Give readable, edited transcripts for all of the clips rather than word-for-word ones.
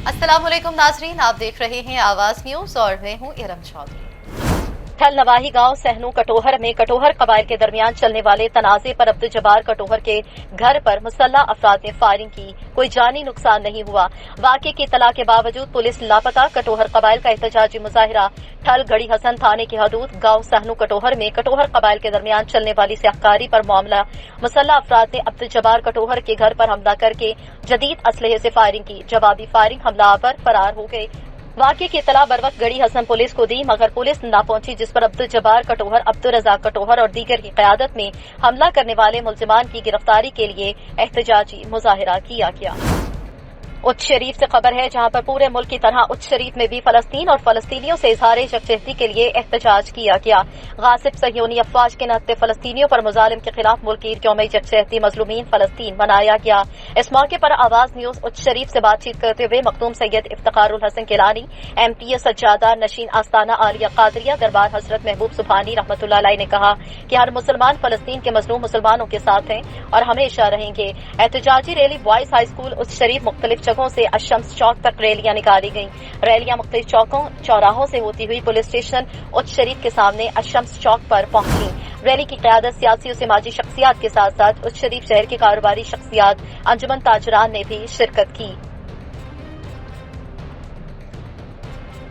अस्सलाम वालेकुम नाजरीन, आप देख रहे हैं आवाज न्यूज और मैं हूं इरम चौधरी। थल नवाही गांव सहनू कटोहर में कटोहर कबाइल के दरमियान चलने वाले तनाजे पर अब्दुल जब्बार कटोहर के घर पर मुसल्लह अफराद ने फायरिंग की। कोई जानी नुकसान नहीं हुआ। वाक़े की इत्तला के बावजूद पुलिस लापता। कटोहर कबाइल का एहतजाजी मुजाहिरा ठल गढ़ी हसन थाने की हदूद गांव सहनू कटोहर में कटोहर कबाइल के दरमियान चलने वाली सियाहकारी पर मामला। मुसल्लह अफराद ने अब्दुल जब्बार कटोहर के घर पर हमला करके जदीद असलहे से फायरिंग की। जवाबी फायरिंग हमलावर फरार हो गए। वाक़े की इत्तला बरवक्त गढ़ी हसन पुलिस को दी, मगर पुलिस न पहुंची, जिस पर अब्दुल जब्बार कटोहर, अब्दुल रज़ाक कटोहर और दीगर की क़यादत में हमला करने वाले मुल्ज़िमान की गिरफ्तारी के लिए एहतजाजी मुजाहिरा किया गया। उच्च शरीफ से खबर है, जहां पर पूरे मुल्क की तरह उच्च शरीफ में भी फलस्तीन और फलस्तीनियों से इजहार यकजहती के लिए एहतजाज किया गया। गासिब सहियोनी अफवाज के नाते फलस्तीनियों पर मुजालिम के खिलाफ मुल्की यौम यकजहती मजलूमीन फलस्तीन मनाया गया। इस मौके पर आवाज न्यूज उच्च शरीफ से बातचीत करते हुए मखदूम सैयद इफ्तिखारुल हसन गिलानी, MTA सज्जादा, नशीन आस्ताना आलिया कादरिया, दरबार हजरत महबूब सुभानी रहमतुल्लाह अलैह ने कहा कि हर मुसलमान फलस्तीन के मजलूम मुसलमानों के साथ हैं और हमेशा रहेंगे। एहतजाजी रैली बॉयज हाई स्कूल उच्च शरीफ मुख्तलिफ जगहों से अशम्स चौक तक रैलियां निकाली गईं। रैलियां मुख्तलिफ चौकों चौराहों से होती हुई पुलिस स्टेशन उच्च शरीफ के सामने अशम्स चौक पर पहुंची। रैली की क़यादत सियासी और समाजी शख्सियात के साथ साथ उच्च शरीफ शहर के कारोबारी शख्सियात, अंजुमन ताजरान ने भी शिरकत की।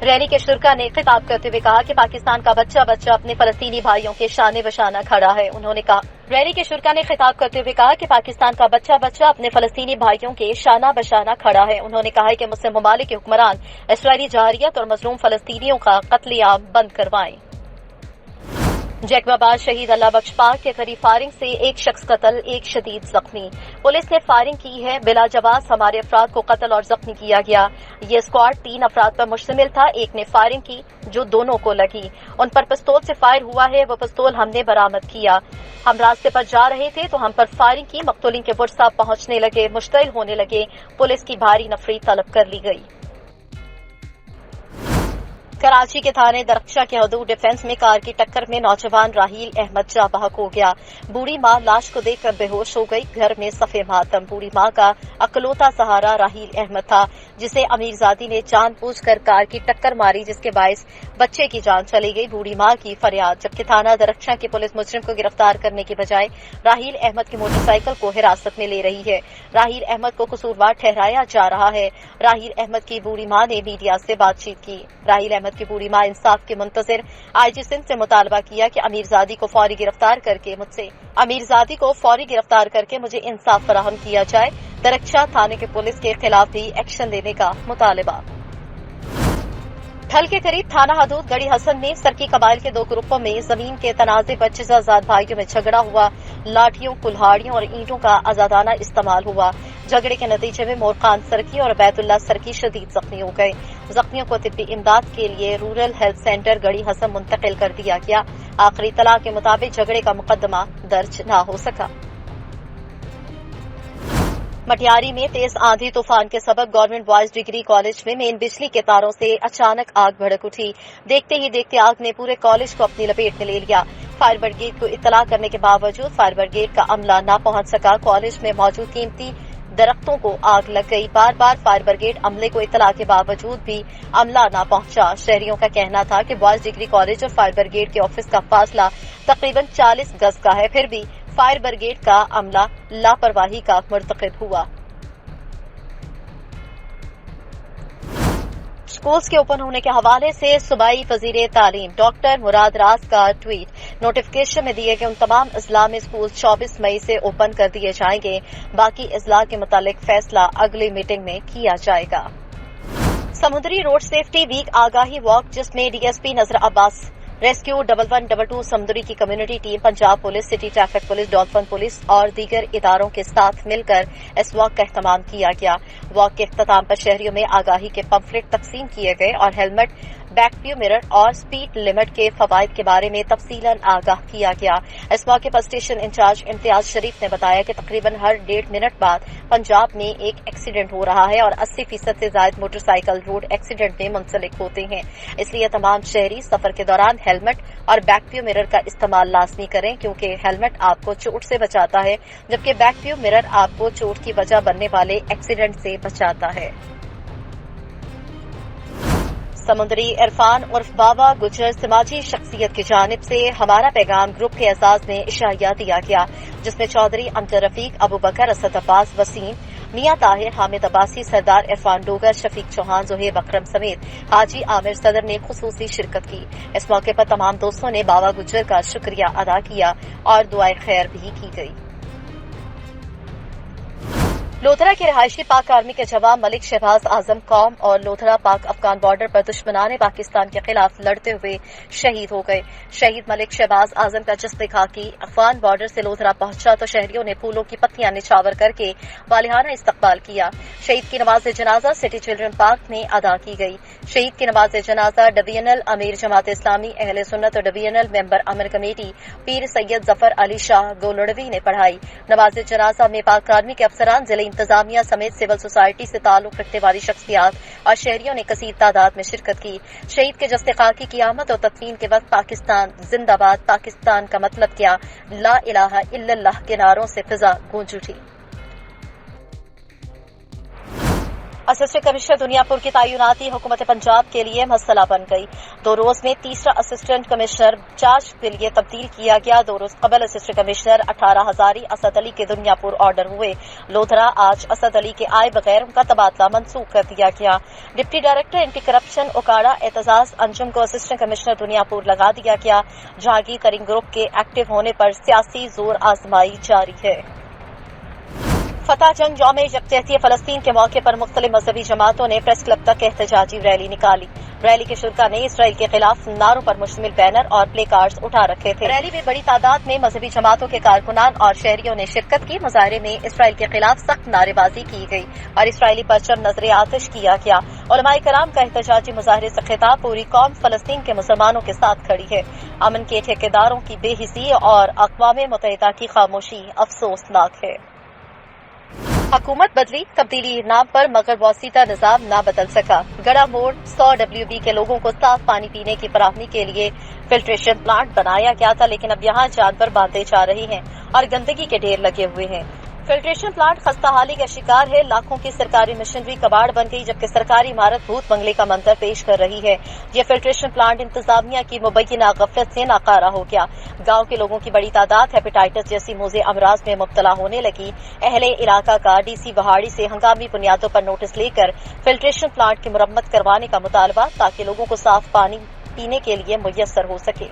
रैली के शुरका ने खिताब करते हुए कहा कि पाकिस्तान का बच्चा बच्चा अपने फलस्तीनी भाइयों के शाने बशाना खड़ा है। उन्होंने कहा रैली के शुरका ने खिताब करते हुए कहा कि पाकिस्तान का बच्चा बच्चा अपने फलस्तीनी भाइयों के शाना बशाना खड़ा है। उन्होंने कहा कि मुस्लिम ममालिक के हुक्मरान इसराइली जारियत और मजलूम फलस्तीनियों का कत्लेआम बंद करवाएं। जैकबाबाद शहीद अल्लाह बख्श पाक के करीब फायरिंग से एक शख्स कत्ल, एक शदीद जख्मी। पुलिस ने फायरिंग की है। बिला जवाब हमारे अफराद को कत्ल और जख्मी किया गया। ये स्क्वाड 3 अफराद पर मुश्तमिल था। एक ने फायरिंग की जो दोनों को लगी। उन पर पिस्तौल से फायर हुआ है। वो पिस्तौल हमने बरामद किया। हम रास्ते पर जा रहे थे तो हम पर फायरिंग की। मकतूलिन के पुरसा पहुंचने लगे, मुश्तिल होने लगे। पुलिस की भारी नफरी तलब कर ली गई। कराची के थाने दरख्शा के हदूद डिफेंस में कार की टक्कर में नौजवान राहील अहमद जाँ बहक हो गया। बूढ़ी मां लाश को देखकर बेहोश हो गई। घर में सफे मातम। बूढ़ी मां का अकलौता सहारा राहील अहमद था, जिसे अमीरजादी ने जानबूझकर कार की टक्कर मारी, जिसके बायस बच्चे की जान चली गई। बूढ़ी मां की फरियाद, जबकि थाना दरख्शा की पुलिस मुजरिम को गिरफ्तार करने की बजाय राहील अहमद की मोटरसाइकिल को हिरासत में ले रही है। राहील अहमद को कसूरवार ठहराया जा रहा है। राहील अहमद की बूढ़ी मां ने मीडिया से बातचीत की। राहील अहमद की बूढ़ी मां इंसाफ के मुंतजिर IG सिंध से मुतालबा किया कि अमीरजादी को फौरी गिरफ्तार करके मुझे इंसाफ फराहम किया जाए। दरख्शा थाने के पुलिस के खिलाफ भी एक्शन लेने का मुतालबा। ठल के करीब थाना हदूद गढ़ी हसन में सरकी कबाइल के 2 ग्रुपों में जमीन के तनाजे पर चिज़ाजाद भाइयों में झगड़ा हुआ। लाठियों, कुल्हाड़ियों और ईंटों का आजादाना इस्तेमाल हुआ। झगड़े के नतीजे में मोरखान सरकी और बैतुल्ला सरकी शदीद जख्मी हो गए। जख्मियों को तिब्बी इमदाद के लिए रूरल हेल्थ सेंटर गढ़ी हसन मुंतकिल कर दिया गया। आखिरी तला के मुताबिक झगड़े का मुकदमा दर्ज न हो सका। मटियारी में तेज आंधी तूफान के सबब गवर्नमेंट बॉयज डिग्री कॉलेज में मेन बिजली के तारों से अचानक आग भड़क उठी। देखते ही देखते आग ने पूरे कॉलेज को अपनी लपेट में ले लिया। फायर ब्रिगेड को इत्तला करने के बावजूद फायर ब्रिगेड का अमला न पहुंच सका। कॉलेज में मौजूद कीमती दरख्तों को आग लग गई। बार बार फायर ब्रिगेड अमले को इत्तला के बावजूद भी अमला न पहुंचा। शहरियों का कहना था कि बॉयज डिग्री कॉलेज और फायर ब्रिगेड के ऑफिस का फासला तकरीबन 40 गज का है, फिर भी फायर ब्रिगेड का अमला लापरवाही का मुर्तकिब हुआ। स्कूल्स के ओपन होने के हवाले से सूबाई वजीर तालीम डॉक्टर मुराद राज का ट्वीट। नोटिफिकेशन में दिए गए उन तमाम अजला में स्कूल 24 मई से ओपन कर दिए जाएंगे। बाकी अजला के मुतालिक फैसला अगली मीटिंग में किया जाएगा। समुद्री रोड सेफ्टी वीक आगाही वॉक, जिसमें DSP नजर अब्बास, रेस्क्यू 1112 समुद्री की community team, Punjab police, city traffic police, dolphin police और दीगर इदारों के साथ मिलकर इस वॉक का एहतमाम किया गया। वॉक के इख्तिताम पर शहरियों में आगाही के पम्फलेट तकसीम किए गए और हेलमेट, बैक व्यू मिरर और स्पीड लिमिट के फवाइद के बारे में तफसीलन आगाह किया गया। इस मौके पर स्टेशन इंचार्ज इम्तियाज शरीफ ने बताया कि तकरीबन हर 1.5 मिनट बाद पंजाब में एक एक्सीडेंट हो रहा है और 80% से ज्यादा मोटरसाइकिल रोड एक्सीडेंट में मुंसलिक होते हैं। इसलिए तमाम शहरी सफर के दौरान हेलमेट और बैक व्यू मिरर का इस्तेमाल लाजमी करें, क्योंकि हेलमेट आपको चोट से बचाता है, जबकि बैक व्यू मिरर आपको चोट की वजह बनने वाले एक्सीडेंट से बचाता है। समुंदरी इरफान उर्फ बाबा गुजर समाजी शख्सियत की जानिब से हमारा पैगाम ग्रुप के एजाज में इशाइया दिया गया, जिसमें चौधरी अमजद रफीक, अबू बकर, असद अब्बास, वसीम, मियां ताहिर, हामिद अब्बासी, सरदार इरफान डोगर, शफीक चौहान, जोहेब अकरम समेत हाजी आमिर सदर ने खुसूसी शिरकत की। इस मौके पर तमाम दोस्तों ने बाबा गुजर का शुक्रिया अदा किया और दुआए खैर भी की गई। लोधरा के रहायशी पाक आर्मी के जवान मलिक शहबाज आजम कौम और लोधरा पाक अफगान बॉर्डर पर दुश्मनाने पाकिस्तान के खिलाफ लड़ते हुए शहीद हो गए। शहीद मलिक शहबाज आजम का जिस्म खाकी अफगान बॉर्डर से लोधरा पहुंचा तो शहरियों ने फूलों की पत्तियां निछावर करके वालिहाना इस्तकबाल किया। शहीद की नमाज जनाजा सिटी चिल्ड्रन पार्क में अदा की गई। शहीद की नमाज जनाजा डिवीजनल अमीर जमात इस्लामी अहले सुन्नत और डिवीजनल मेंबर अमर कमेटी पीर सैयद जफर अली शाह गोलड़वी ने पढ़ाई। नमाज जनाजा में पाक आर्मी के अफसरान, जिले इंतजामिया समेत सिविल सोसाइटी से ताल्लुक रखने वाली शख्सियात और शहरियों ने कसीर तादाद में शिरकत की। शहीद के जस्ते खाकी की आमद और तदफीन के वक्त पाकिस्तान जिंदाबाद, पाकिस्तान का मतलब क्या, ला इलाहा इल्लल्लाह के नारों से फिजा गूंज उठी। असिस्टेंट कमिश्नर दुनियापुर की तैनाती हुकूमत पंजाब के लिए मसला बन गई। 2 रोज में तीसरा असिस्टेंट कमिश्नर चार्ज के लिए तब्दील किया गया। 2 रोज कबल असिस्टेंट कमिश्नर 18 हजारी असद अली के दुनियापुर ऑर्डर हुए। लोधरा आज असद अली के आए बगैर उनका तबादला मंसूख कर दिया गया। Deputy director anti corruption Okara Aitzaz Anjum को असिस्टेंट कमिश्नर दुनियापुर लगा दिया गया। जहांगीर तरीन ग्रुप के एक्टिव होने पर सियासी जोर आजमाई जारी है। फतह जंग यौम यकजहती फलस्तीन के मौके पर मुख्तलिफ मजहबी जमातों ने प्रेस क्लब तक एहतजाजी रैली निकाली। रैली के शुरा ने इसराइल के खिलाफ नारों पर मुश्तमिल बैनर और प्ले कार्ड्स उठा रखे थे। रैली में बड़ी तादाद में मजहबी जमातों के कारकुनान और शहरियों ने शिरकत की। मुजाहरे में इसराइल के खिलाफ सख्त नारेबाजी की गई और इसराइली परचम नजर आतिश किया गया। उलमाए कराम का एहतजाजी मुजाहरे से खिताब, पूरी कौम फलस्तीन के मुसलमानों के साथ खड़ी है। अमन के ठेकेदारों की बेहिसी और अक़वाम मुत्तहिदा की खामोशी अफसोसनाक है। हुकूमत बदली, तब्दीली नाम पर मगर वासीता निजाम न बदल सका। गड़ा मोड़ 100 WB के लोगों को साफ पानी पीने की फराहमी के लिए फिल्ट्रेशन प्लांट बनाया गया था, लेकिन अब यहाँ जानवर बांधे जा रहे हैं और गंदगी के ढेर लगे हुए हैं। फिल्ट्रेशन प्लांट खस्ताहाली का शिकार है। लाखों की सरकारी मशीनरी कबाड़ बन गई, जबकि सरकारी इमारत भूत बंगले का मंजर पेश कर रही है। यह फिल्ट्रेशन प्लांट इंतजामिया की मुबैना गफलत से नाकारा हो गया। गांव के लोगों की बड़ी तादाद हेपेटाइटिस जैसी मोजे अमराज में मुब्तला होने लगी। अहले इलाका का डीसी बहाड़ी से हंगामी बुनियादों पर नोटिस लेकर फिल्ट्रेशन प्लांट की मुरम्मत करवाने का मुतालबा, ताकि लोगों को साफ पानी पीने के लिए मुयस्सर हो सके।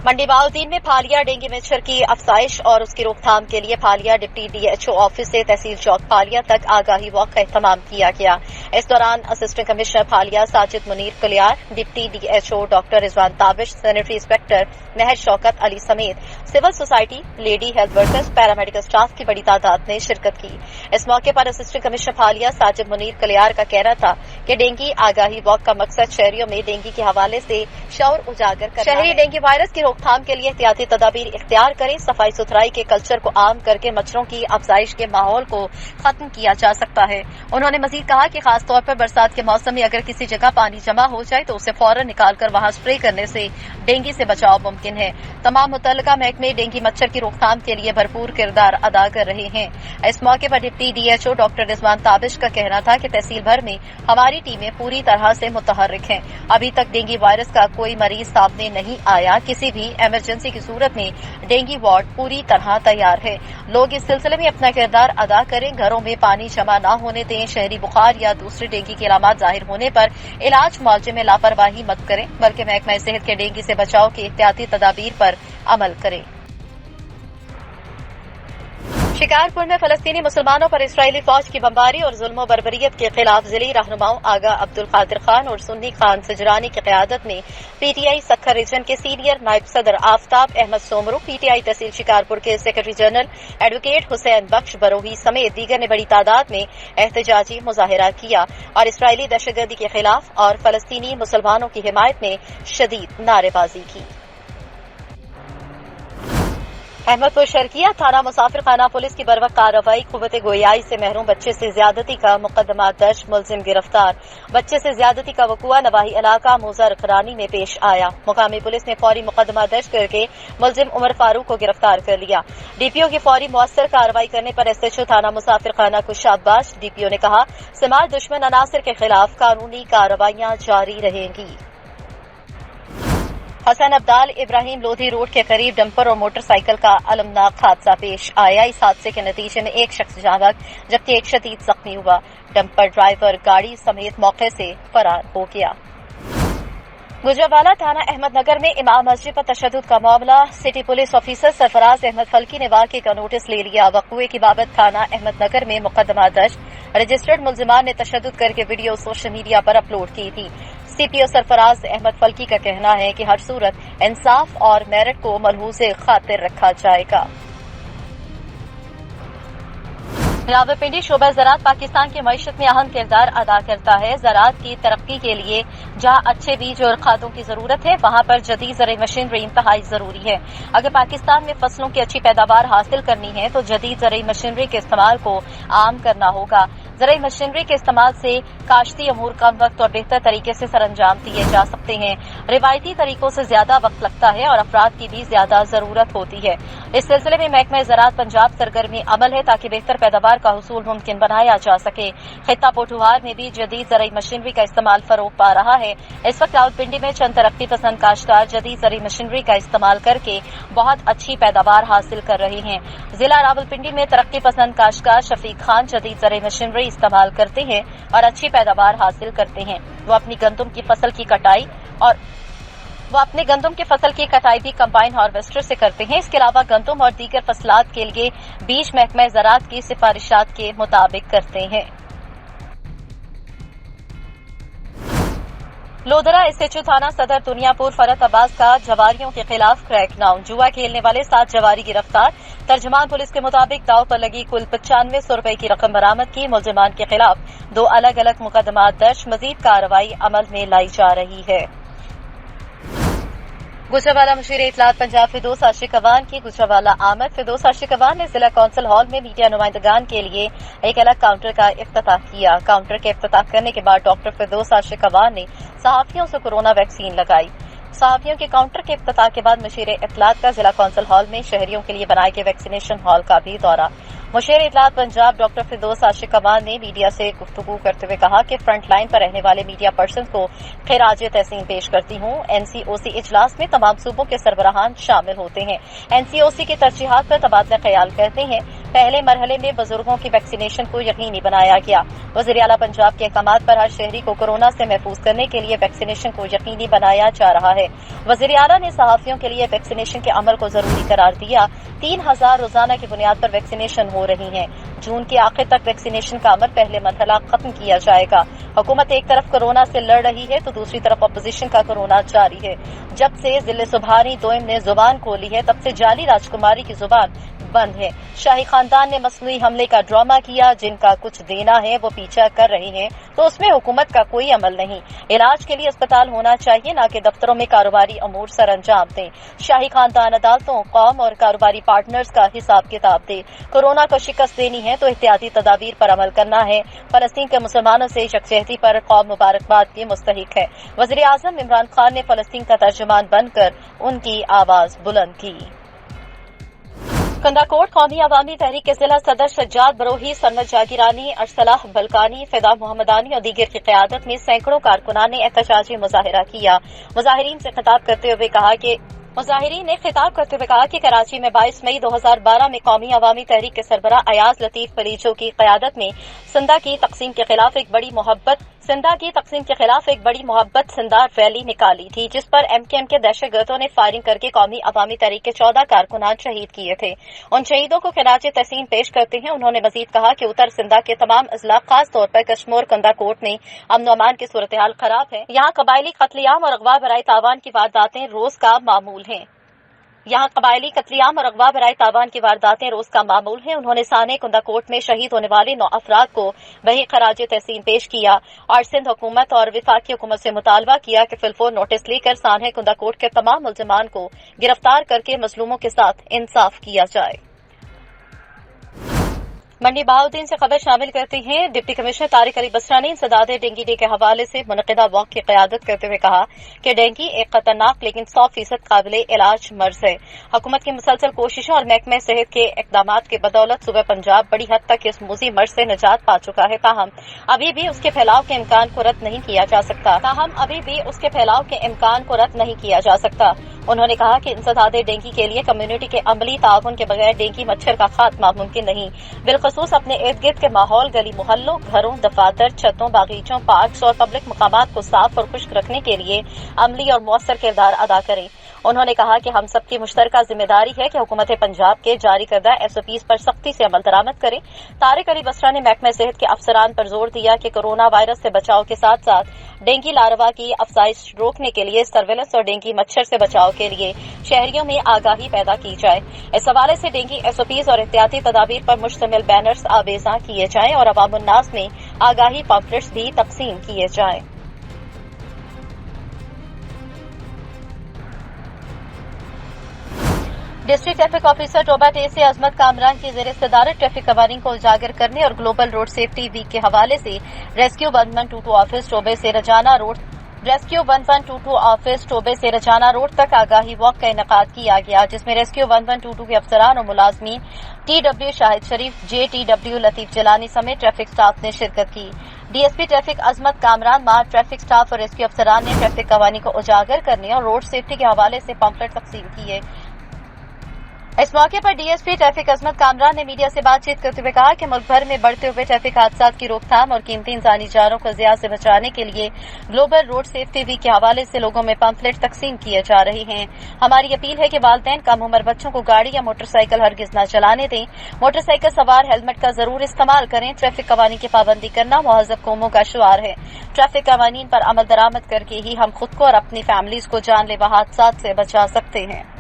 मंडी बाउद्दीन में फालिया डेंगू मच्छर की अफजाइश और उसकी रोकथाम के लिए फालिया डिप्टी DHO ऑफिस से तहसील चौक फालिया तक आगाही वॉक का एहतमाम किया गया। इस दौरान assistant commissioner Faliya Sajid Munir Kuliyar, deputy DHO doctor Rizwan Tabish, sanitary inspector Mehar Shaukat Ali समेत civil society, lady health workers, paramedical staff की बड़ी तादाद ने शिरकत की। इस मौके पर असिस्टेंट कमिश्नर फालिया साजिद मुनीर कुलियार का कहना था कि डेंगू आगाही वॉक का मकसद शहरियों में डेंगू के हवाले से शौर उजागर करना है। शहरी डेंगू वायरस की रोकथाम के लिए एहतियाती तदाबीर इख्तियार करें। सफाई सुथराई के कल्चर को आम करके मच्छरों की अफजाइश के माहौल को खत्म किया जा सकता है। उन्होंने मजीद कहा कि खास तौर पर बरसात के मौसम में अगर किसी जगह पानी जमा हो जाए तो उसे फौरन निकालकर वहां स्प्रे करने से डेंगू से बचाव मुमकिन है। तमाम मुतल्लिका महकमे डेंगू मच्छर की रोकथाम के लिए भरपूर किरदार अदा कर रहे हैं। इस मौके पर deputy DHO doctor Rizwan Tabish का कहना था कि तहसील भर में हमारी टीमें पूरी तरह से मुतहर्रिक हैं। अभी तक डेंगू वायरस का कोई मरीज सामने नहीं आया। किसी भी इमरजेंसी की सूरत में डेंगू वार्ड पूरी तरह तैयार है। लोग इस सिलसिले में अपना किरदार अदा करें। घरों में पानी जमा न होने दें। शहरी बुखार या दूसरे डेंगू के अलामात जाहिर होने पर इलाज मुआवजे में लापरवाही मत करें, बल्कि महकमा सेहत के डेंगू से बचाव की एहतियाती तदाबीर पर अमल करें। शिकारपुर में फलस्तीनी मुसलमानों पर इस्राइली फौज की बमबारी और जुल्म बर्बरियत के खिलाफ जिली रहनुमाओं आगा अब्दुल कादिर खान और सुन्नी खान सजरानी की क़यादत में PTI सक्खर रीजन के सीनियर नायब सदर आफ्ताब अहमद सोमरू, PTI तहसील शिकारपुर के सेक्रेटरी जनरल एडवोकेट हुसैन बख्श बरोही समेत दीगर ने बड़ी तादाद में एहतजाजी मुजाहिरा किया और इसराइली दहशतगर्दी के खिलाफ और फलस्तीनी मुसलमानों की हिमायत में शदीद नारेबाजी की। अहमदपुर शर्किया थाना मुसाफिर खाना पुलिस की बरवक्त कार्रवाई, कुव्वत गोयाई से महरूम बच्चे से ज्यादती का मुकदमा दर्ज, मुलजिम गिरफ्तार। बच्चे से ज्यादती का वकुआ नवाही इलाका मोजर रानी में पेश आया। मुकामी पुलिस ने फौरी मुकदमा दर्ज करके मुलजिम उमर फारूक को गिरफ्तार कर लिया। डीपीओ की फौरी मौसर कार्रवाई करने पर एसएचओ थाना मुसाफिर खाना को शाबाश। डीपीओ ने कहा, समाज दुश्मन अनासर के खिलाफ कानूनी कार्रवाइयां जारी रहेंगी। हसन अब्दाल इब्राहिम लोधी रोड के करीब डंपर और मोटरसाइकिल का अलमनाक हादसा पेश आया। इस हादसे के नतीजे में एक शख्स जागक जबकि एक शदीद जख्मी हुआ। डंपर ड्राइवर गाड़ी समेत मौके से फरार हो गया। गुजरावाला थाना अहमदनगर में इमाम मस्जिद पर तशद्दुद का मामला, city police officer Sarfraz Ahmed Falki ने वाक़े का नोटिस ले लिया। वक़ुए की बाबत थाना अहमदनगर में मुकदमा दर्ज। रजिस्टर्ड मुलजिमान ने तशद्दुद करके वीडियो सोशल मीडिया पर अपलोड की थी। सीपीओ सरफराज अहमद फल्की का कहना है कि हर सूरत इंसाफ और मेरिट को मलहूज़े खातिर रखा जाएगा। रावलपिंडी शोबा ज़राअत पाकिस्तान की मईशत में अहम किरदार अदा करता है। ज़राअत की तरक्की के लिए जहां अच्छे बीज और खादों की जरूरत है, वहां पर जदीद ज़राई मशीनरी इंतहाई जरूरी है। अगर पाकिस्तान में फसलों की अच्छी पैदावार हासिल करनी है तो जदीद ज़राई मशीनरी के इस्तेमाल को आम करना होगा। ज़राई मशीनरी के इस्तेमाल से काश्ती अमूर कम वक्त और बेहतर तरीके से सरअंजाम दिए जा सकते हैं। रिवायती तरीकों से ज्यादा वक्त लगता है और अफराद की भी ज्यादा जरूरत होती है। इस सिलसिले में महकमा ज़राअत पंजाब सरगर्मी अमल है ताकि बेहतर पैदावार का हुसूल मुमकिन बनाया जा सके। खित्ता पोठुहार में भी जदीद ज़राई मशीनरी का इस्तेमाल फरोग पा रहा है। इस वक्त रावलपिंडी में चंद तरक्की पसंद काश्तकार जदीद ज़राई मशीनरी का इस्तेमाल करके बहुत अच्छी पैदावार हासिल कर रहे हैं। जिला रावलपिंडी में तरक्की पसंद काश्तकार शफीक खान जदीद ज़राई मशीनरी इस्तेमाल करते हैं और अच्छी पैदावार हासिल करते हैं। वो अपनी गंदम की फसल की कटाई भी कंबाइन हार्वेस्टर से करते हैं। इसके अलावा गंदम और दीगर फसलात के लिए बीज महकमा ज़राअत की सिफारिशात के मुताबिक करते हैं। लोधरा एसएचओ थाना सदर दुनियापुर फरत अब्बास का जवारियों के खिलाफ क्रैकडाउन, जुआ खेलने वाले 7 जवारी गिरफ्तार। तर्जमान पुलिस के मुताबिक दाव पर लगी कुल 9500 रुपए की रकम बरामद की। मुलजिमान के खिलाफ 2 अलग अलग मुकदमा दर्ज। मजीद कार्रवाई अमल में लाई जा रही है। गुजरावाला मुशीर इत्तलात पंजाब फिरदौस आशिक अवान की गुजरावाला आमद। फिरदौस आशिक अवान ने जिला कौंसिल हॉल में मीडिया नुमाइंदगान के लिए एक अलग काउंटर का इफ्तिताह किया। काउंटर के इफ्तिताह करने के बाद डॉक्टर फिरदौस आशिक अवान ने सहाफियों से कोरोना वैक्सीन लगाई। सहाफियों के काउंटर के इफ्तिताह के बाद मुशीर इत्तलात का जिला कौंसिल हॉल में शहरियों के लिए बनाए गए वैक्सीनेशन हॉल का भी दौरा। मुशीर इत्तलात पंजाब डॉक्टर फिरदौस आशिक अवान ने मीडिया से गुफ्तगू करते हुए कहा कि फ्रंट लाइन पर रहने वाले मीडिया पर्सन को खिराज तहसीन पेश करती हूं। एनसीओसी इजलास में तमाम सूबों के सरबराहान शामिल होते हैं। एनसीओसी की तरजीहात पर तबादला ख्याल करते हैं। पहले मरहले में बुजुर्गों की वैक्सीनेशन को यकीनी बनाया गया। वज़ीर आला पंजाब के अहकामात पर हर शहरी को कोरोना से महफूज करने के लिए वैक्सीनेशन को यकीनी बनाया जा रहा है। वज़ीर आला ने सहाफियों के लिए वैक्सीनेशन के अमल को जरूरी करार दिया। 3000 रोजाना की बुनियाद पर वैक्सीनेशन हो रही है। जून के आखिर तक वैक्सीनेशन का अमल पहले मरहला खत्म किया जाएगा। हुकूमत एक तरफ कोरोना से लड़ रही है तो दूसरी तरफ अपोजिशन का कोरोना जारी है। जब से जिले सुबहानी दोइम ने जुबान खोली है तब से जाली राजकुमारी की जुबान बंद है। शाही खानदान ने मसनूई हमले का ड्रामा किया। जिनका कुछ देना है वो पीछा कर रहे हैं तो उसमें हुकूमत का कोई अमल नहीं। इलाज के लिए अस्पताल होना चाहिए, न कि दफ्तरों में कारोबारी अमूर सर अंजाम दें। शाही खानदान अदालतों, कौम और कारोबारी पार्टनर्स का हिसाब किताब दे। कोरोना को शिकस्त देनी है तो एहतियाती तदाबीर पर अमल करना है। फलस्तीन के मुसलमानों से यकजहती पर कौम मुबारकबाद की मुस्तहिक है। वज़ीर आज़म इमरान खान ने फलस्तीन का तर्जुमान बनकर उनकी आवाज बुलंद की। कंदाकोट कौमी अवामी तहरीक के जिला सदर सज्जाद बरोही, सन्नत जागीरानी, अरसलाह बलकानी, फिदा मोहम्मदानी और दीगर की क़यादत में सैकड़ों कारकुनान ने एहतजाजी मुजाहिरा किया। मुजाहिरीन ने खिताब करते हुए कहा कि कराची में 22 मई 2012 में कौमी अवामी तहरीक के सरबराह अयाज लतीफ पलीचो की क़यादत में सिंधा की तकसीम के खिलाफ एक बड़ी मोहब्बत सिंधा रैली निकाली थी, जिस पर एमकेएम के दहशतगर्दों ने फायरिंग करके कौमी अवामी तहरीक के 14 कारकुनान शहीद किए थे। उन शहीदों को खिराज तहसीन पेश करते हैं उन्होंने मजीद कहा कि उत्तर सिंधा के तमाम अजला, खास तौर पर कश्मीर कंदाकोट में अमन अमान की सूरत हाल खराब है। यहाँ कबायली कत्लेआम और अगवा बराए तावान की वारदातें रोज का मामूल हैं। यहाँ कबायली कत्लेआम और अगवा बराए तावान की वारदातें रोज का मामूल हैं। उन्होंने साने कुंदा कोट में शहीद होने वाले 9 अफराद को वही खराज तहसीन पेश किया और सिंध हुकूमत और विफाकी हुकूमत से मुतालबा किया कि फिलफोर नोटिस लेकर साने कुंदा कोट के तमाम मुल्जिमान को गिरफ्तार करके मजलूमों के साथ इंसाफ किया जाए। मंडी बहाउद्दीन से खबर शामिल करते हैं। डिप्टी कमिश्नर तारिक अली बसरा ने इंसदादे डेंगू डे के हवाले से मुनक़िदा वॉक की क़यादत करते हुए कहा कि डेंगू एक खतरनाक लेकिन 100% काबिल इलाज मर्ज है। हुकूमत की मुसलसल कोशिशों और महकमे सेहत के इक़दामात की बदौलत सूबा पंजाब बड़ी हद तक इस मूजी मर्ज से निजात पा चुका है। ताहम अभी भी उसके फैलाव के इम्कान को रद्द नहीं किया जा सकता। उन्होंने कहा कि इंसदादे डेंगू के लिए कम्युनिटी के अमली ताउन के बगैर डेंगू मच्छर का खात्मा मुमकिन नहीं। बिलखसूस अपने इर्द गिर्द के माहौल, गली मोहल्लों, घरों, दफातर, छतों, बागीचों, पार्क्स और पब्लिक मकामात को साफ और खुश्क रखने के लिए अमली और मौसर किरदार अदा करें। उन्होंने कहा कि हम सबकी मुश्तरका जिम्मेदारी है कि हुकूमत पंजाब के जारी करदा SOPs पर सख्ती से अमल दरामद करें। तारिक अली बसरा ने महकमे सेहत के अफसरान पर जोर दिया कि कोरोना वायरस से बचाव के साथ साथ डेंगू लार्वा की अफजाइश रोकने के लिए सर्वेलेंस और डेंगू मच्छर से बचाव के लिए शहरियों में आगाही पैदा की जाए। इस हवाले से डेंगू SOPs और एहतियाती तदाबीर पर मुश्तमिल बैनर्स आवेजा किए जाएं और अवामुन्नास में आगाही पम्फलेट्स भी तकसीम किए जाएं। डिस्ट्रिक्ट ट्रैफिक ऑफिसर टोबा टे से अजमत कामरान की ज़ेर सदारत ट्रैफिक कवानीन को उजागर करने और ग्लोबल रोड सेफ्टी वीक के हवाले से रेस्क्यू 1122 ऑफिस टोबे से रजाना रोड तक आगाही वॉक का इनेकाद किया गया, जिसमें रेस्क्यू 1122 के अफसरान और मुलाजमीन TW शाहिद शरीफ, JTW लतीफ जलानी समेत ट्रैफिक स्टाफ ने शिरकत की। DSP ट्रैफिक अजमत कामरान मार ट्रैफिक स्टाफ और रेस्क्यू अफसरान ने ट्रैफिक कवानीन को उजागर करने और रोड सेफ्टी के हवाले से पम्फलेट तकसीम किए। इस मौके पर DSP ट्रैफिक अजमत कामरान ने मीडिया से बातचीत करते हुए कहा कि मुल्क भर में बढ़ते हुए ट्रैफिक हादसात की रोकथाम और कीमती इंसानी जानों को ज़िया से बचाने के लिए ग्लोबल रोड सेफ्टी वीक के हवाले से लोगों में पम्फलेट तकसीम किए जा रहे हैं। हमारी अपील है कि वालिदैन कम उम्र बच्चों को गाड़ी या मोटरसाइकिल हरगिज न चलाने दें। मोटरसाइकिल सवार हेलमेट का जरूर इस्तेमाल करें। ट्रैफिक कवानीन की पाबंदी करना महज़ब कौमों का शुआर है। ट्रैफिक कवानीन पर अमल दरामद करके ही हम खुद को और अपनी फैमिलीज को जानलेवा हादसात से बचा सकते हैं।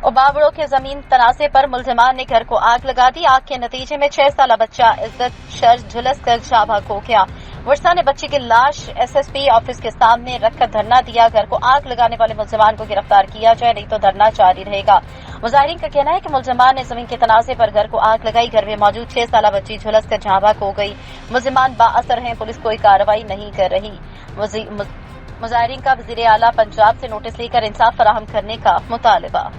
उबावड़ों के जमीन तनाजे पर मुल्जिमान ने घर को आग लगा दी। आग के नतीजे में 6 साला बच्चा इज्जत शर्ज झुलस कर जाबाक हो गया। वर्षा ने बच्ची की लाश SSP ऑफिस के सामने रखकर धरना दिया। घर को आग लगाने वाले मुल्जिमान को गिरफ्तार किया जाए, नहीं तो धरना जारी रहेगा। मुजाहिरीन का कहना है कि मुल्जिमान ने जमीन के तनाजे पर घर को आग लगाई। घर में मौजूद 6 साला बच्ची झुलस कर जाबाक हो गई। मुल्जिमान बाअसर हैं, पुलिस कोई कार्रवाई नहीं कर रही। मुजाहिरीन का वज़ीर आला पंजाब से नोटिस लेकर इंसाफ फराहम करने का मुतालबा।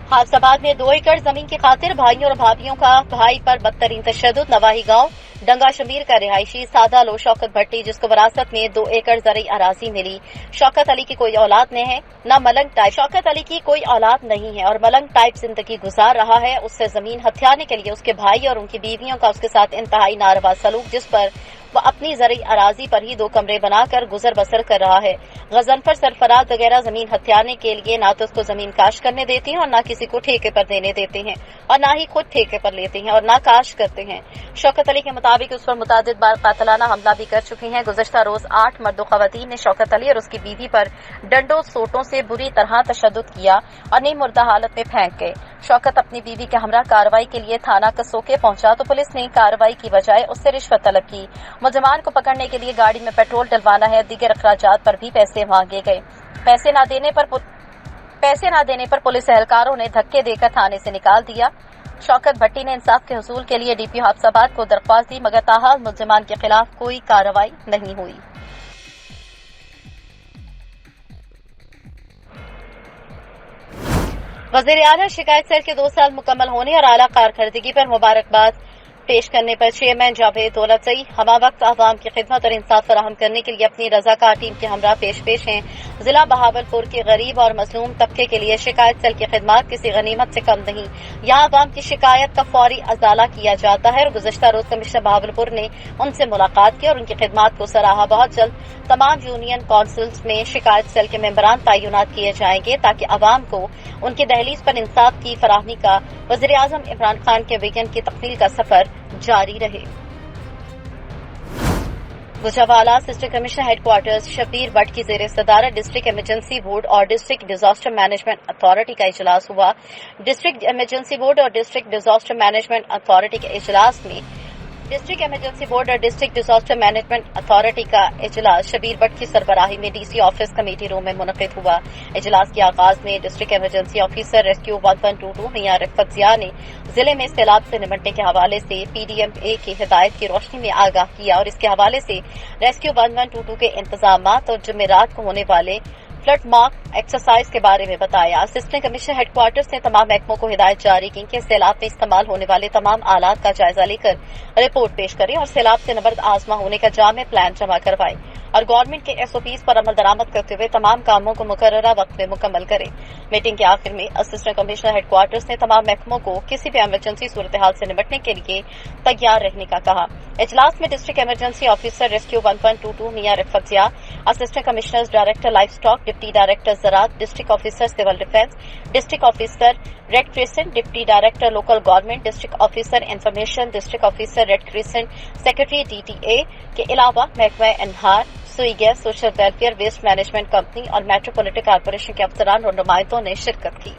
हादसाबाद में 2 एकड़ जमीन की खातिर भाइयों और भाभियों का भाई पर बदतरीन तशद्दुद। नवाही गांव डंगा शमीर का रिहायशी सादा लो शौकत भट्टी, जिसको विरासत में 2 एकड़ ज़रई अराजी मिली। शौकत अली की कोई औलाद नहीं है, न मलंग टाइप शौकत अली की कोई औलाद नहीं है और मलंग टाइप जिंदगी गुजार रहा है। उससे जमीन हथियाने के लिए उसके भाई और उनकी बीवियों का उसके साथ इंतहाई नारवा सलूक, जिस पर वह अपनी ज़रई अराजी पर ही 2 कमरे बनाकर गुजर बसर कर रहा है। गजनफर सरफराज वगैरह जमीन हथियाने के लिए ना तो उसको जमीन काश करने देते हैं और ना किसी को ठेके पर देने देते हैं और ना ही खुद ठेके पर लेते हैं और ना काश करते हैं। शौकत अली के मुताबिक उस पर मुतादिद बार कातलाना हमला भी कर चुके हैं। गुज़श्ता रोज 8 मर्द ख़वातीन ने शौकत अली और उसकी बीवी पर डंडों सोटों से बुरी तरह तशद्दुद किया और नीम मुर्दा हालत में फेंक गए। शौकत अपनी बीवी के हमरा कार्रवाई के लिए थाना कसोके पहुंचा तो पुलिस ने कार्रवाई की बजाय उससे रिश्वत तलब की। मुल्जिमान को पकड़ने के लिए गाड़ी में पेट्रोल डलवाना है, दीगर अखराजात पर भी पैसे मांगे गए। पैसे न देने पर पुलिस एहलकारों ने धक्के देकर थाने से निकाल दिया। शौकत भट्टी ने इंसाफ के हुसूल के लिए DPO हाफसाबाद को दरख्वास्त दी, मगर ताहाल मुल्जिमान के खिलाफ कोई कार्रवाई नहीं हुई। वज़ीर आला शिकायत सेल के 2 साल मुकम्मल होने और आला कारकर्दगी पर मुबारकबाद पेश करने पर चेयरमैन जावेद दौलतजई हमा वक्त आवाम की खिदमत और इंसाफ फराहम करने के लिए अपनी रजाकार टीम के हमरा पेश हैं। जिला बहावलपुर के गरीब और मजलूम तबके के लिए शिकायत सेल की खिदमत किसी गनीमत से कम नहीं। यहाँ आवाम की शिकायत का फौरी अजाला किया जाता है और गुज़श्ता रोज कमिश्नर बहावलपुर ने उनसे मुलाकात की और उनकी खिदमत को सराहा। बहुत जल्द तमाम यूनियन काउंसिल्स में शिकायत सेल के मेंबरान तैनात किए जाएंगे ताकि आवाम को उनकी दहलीज पर इंसाफ की फराहमी का वज़ीर आज़म इमरान खान के विजन की तकमील का सफर जारी रहे। Gujranwala assistant commissioner headquarters Shabbir Bhatt की जेर सदारत डिस्ट्रिक्ट इमरजेंसी बोर्ड और डिस्ट्रिक्ट डिजास्टर मैनेजमेंट अथॉरिटी का इजलास हुआ। डिस्ट्रिक्ट इमरजेंसी बोर्ड और डिस्ट्रिक्ट डिजास्टर मैनेजमेंट अथॉरिटी के इजलास में डिस्ट्रिक्ट इमरजेंसी बोर्ड और डिस्ट्रिक्ट डिजास्टर मैनेजमेंट अथॉरिटी का इजलास शबीर भट्ट की सरबराही में डीसी ऑफिस कमेटी रूम में मुनक़िद हुआ। इजलास के आगाज में district emergency officer rescue 1122 Mian Rifat Zia ने जिले में सैलाब से निपटने के हवाले से पीडीएमए की हिदायत की रोशनी में आगाह किया और इसके हवाले से रेस्क्यू 1122 के इंतजाम और जुमेरात को होने वाले फ्लड मार्क एक्सरसाइज के बारे में बताया। असिस्टेंट कमिश्नर हेडक्वार्टर्स ने तमाम महकमों को हिदायत जारी की कि सैलाब में इस्तेमाल होने वाले तमाम आलात का जायजा लेकर रिपोर्ट पेश करें और सैलाब से नबर्द आजमा होने का जामे प्लान जमा करवाएं और गवर्नमेंट के एसओपीज पर अमल दरामद करते हुए तमाम कामों को मुकर्ररा वक्त में मुकम्मल करें। मीटिंग के आखिर में असिस्टेंट कमिश्नर हेडक्वार्टर्स ने तमाम महकमों को किसी भी इमरजेंसी सूरत हाल से निपटने के लिए तैयार रहने का कहा। इजलास में district emergency officer rescue 1122 Mian Rifat Zia, assistant commissioners director life stock, deputy director ज़राअत, district officer civil defence, district officer red crescent, deputy director local government, district officer information, district officer red crescent, secretary DTA के अलावा महकमा एनहार, Sui gas, social welfare, waste management company और metropolitan corporation के अफसरान और नुमाइंदों ने शिरकत की।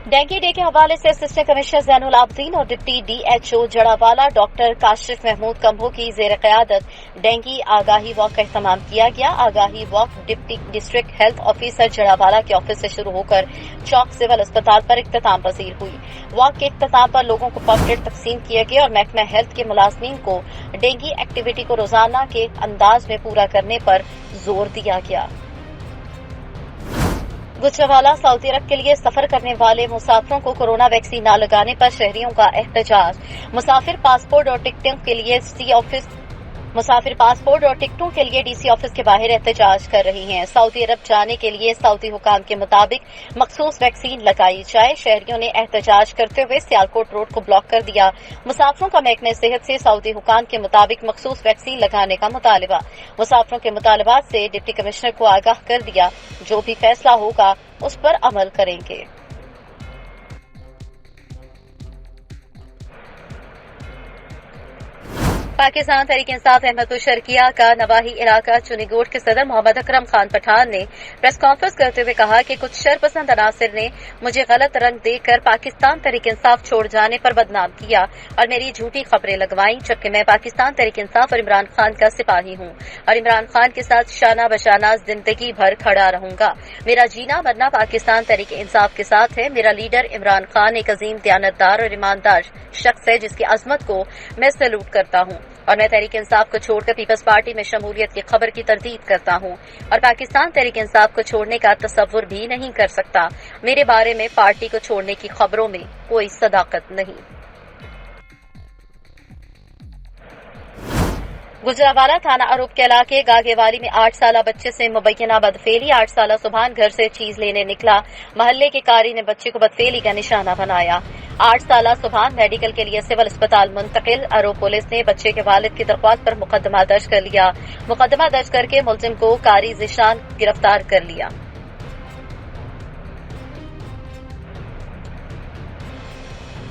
डेंगू डे के हवाले से असिस्टेंट कमिश्नर ज़ैनुल आबदीन और deputy DHO Jaranwala doctor Kashif Mahmood Kamboh की जेर क़यादत डेंगू आगाही वॉक का इख्तिमाम किया गया। आगाही walk deputy district health officer Jaranwala के ऑफिस से शुरू होकर चौक सिविल अस्पताल पर इख्तिताम पजीर हुई। वॉक के इख्तिताम पर लोगों को पम्पलेट तकसीम किए गए और महकमा हेल्थ के मुलाजमीन को डेंगू एक्टिविटी को रोजाना के अंदाज में पूरा करने पर जोर दिया गया। गुजरावाला सऊदी अरब के लिए सफर करने वाले मुसाफिरों को कोरोना वैक्सीन न लगाने पर शहरियों का एहतजाज। मुसाफिर पासपोर्ट और टिकटों के लिए डीसी ऑफिस के बाहर एहतजाज कर रही हैं। सऊदी अरब जाने के लिए सऊदी हुकाम के मुताबिक मखसूस वैक्सीन लगाई जाए। शहरियों ने एहतजाज करते हुए सियालकोट रोड को ब्लॉक कर दिया। मुसाफिरों का महकमे सेहत से सऊदी हुकाम के मुताबिक मखसूस वैक्सीन लगाने का मुतालबा। मुसाफिरों के मुतालबात से डिप्टी कमिश्नर को आगाह कर दिया, जो भी फैसला होगा उस पर अमल करेंगे। पाकिस्तान तहरीक इंसाफ अहमद शर्किया का नवाही इलाका चुनीगोट के सदर मोहम्मद अकरम खान पठान ने प्रेस कॉन्फ्रेंस करते हुए कहा कि कुछ शरपसंद अनासिर ने मुझे गलत रंग देकर पाकिस्तान तहरीक इंसाफ छोड़ जाने पर बदनाम किया और मेरी झूठी खबरें लगवाई, जबकि मैं पाकिस्तान तहरीक इंसाफ और इमरान खान का सिपाही हूं और इमरान खान के साथ शाना बशाना जिंदगी भर खड़ा रहूंगा। मेरा जीना मरना पाकिस्तान तहरीक इंसाफ के साथ है। मेरा लीडर इमरान खान एक अजीम दयानतदार और ईमानदार शख्स है जिसकी अजमत को मैं सैल्यूट करता हूं और मैं तहरीक इंसाफ को छोड़कर पीपल्स पार्टी में शमूलियत की खबर की तरदीद करता हूं और पाकिस्तान तहरीक इंसाफ को छोड़ने का तसव्वुर भी नहीं कर सकता। मेरे बारे में पार्टी को छोड़ने की खबरों में कोई सदाकत नहीं। गुजरावाला थाना अरूप के इलाके गागेवाली में 8 साला बच्चे से मुबैना बदफेली। 8 साला सुभान घर से चीज लेने निकला। महल्ले के कारी ने बच्चे को बदफेली का निशाना बनाया। 8 साला सुभान मेडिकल के लिए सिविल अस्पताल मुंतकिल। अरूप पुलिस ने बच्चे के वालिद की दरख्वास्त पर मुकदमा दर्ज कर लिया। मुकदमा दर्ज करके मुलजिम को कारी जिशान गिरफ्तार कर लिया।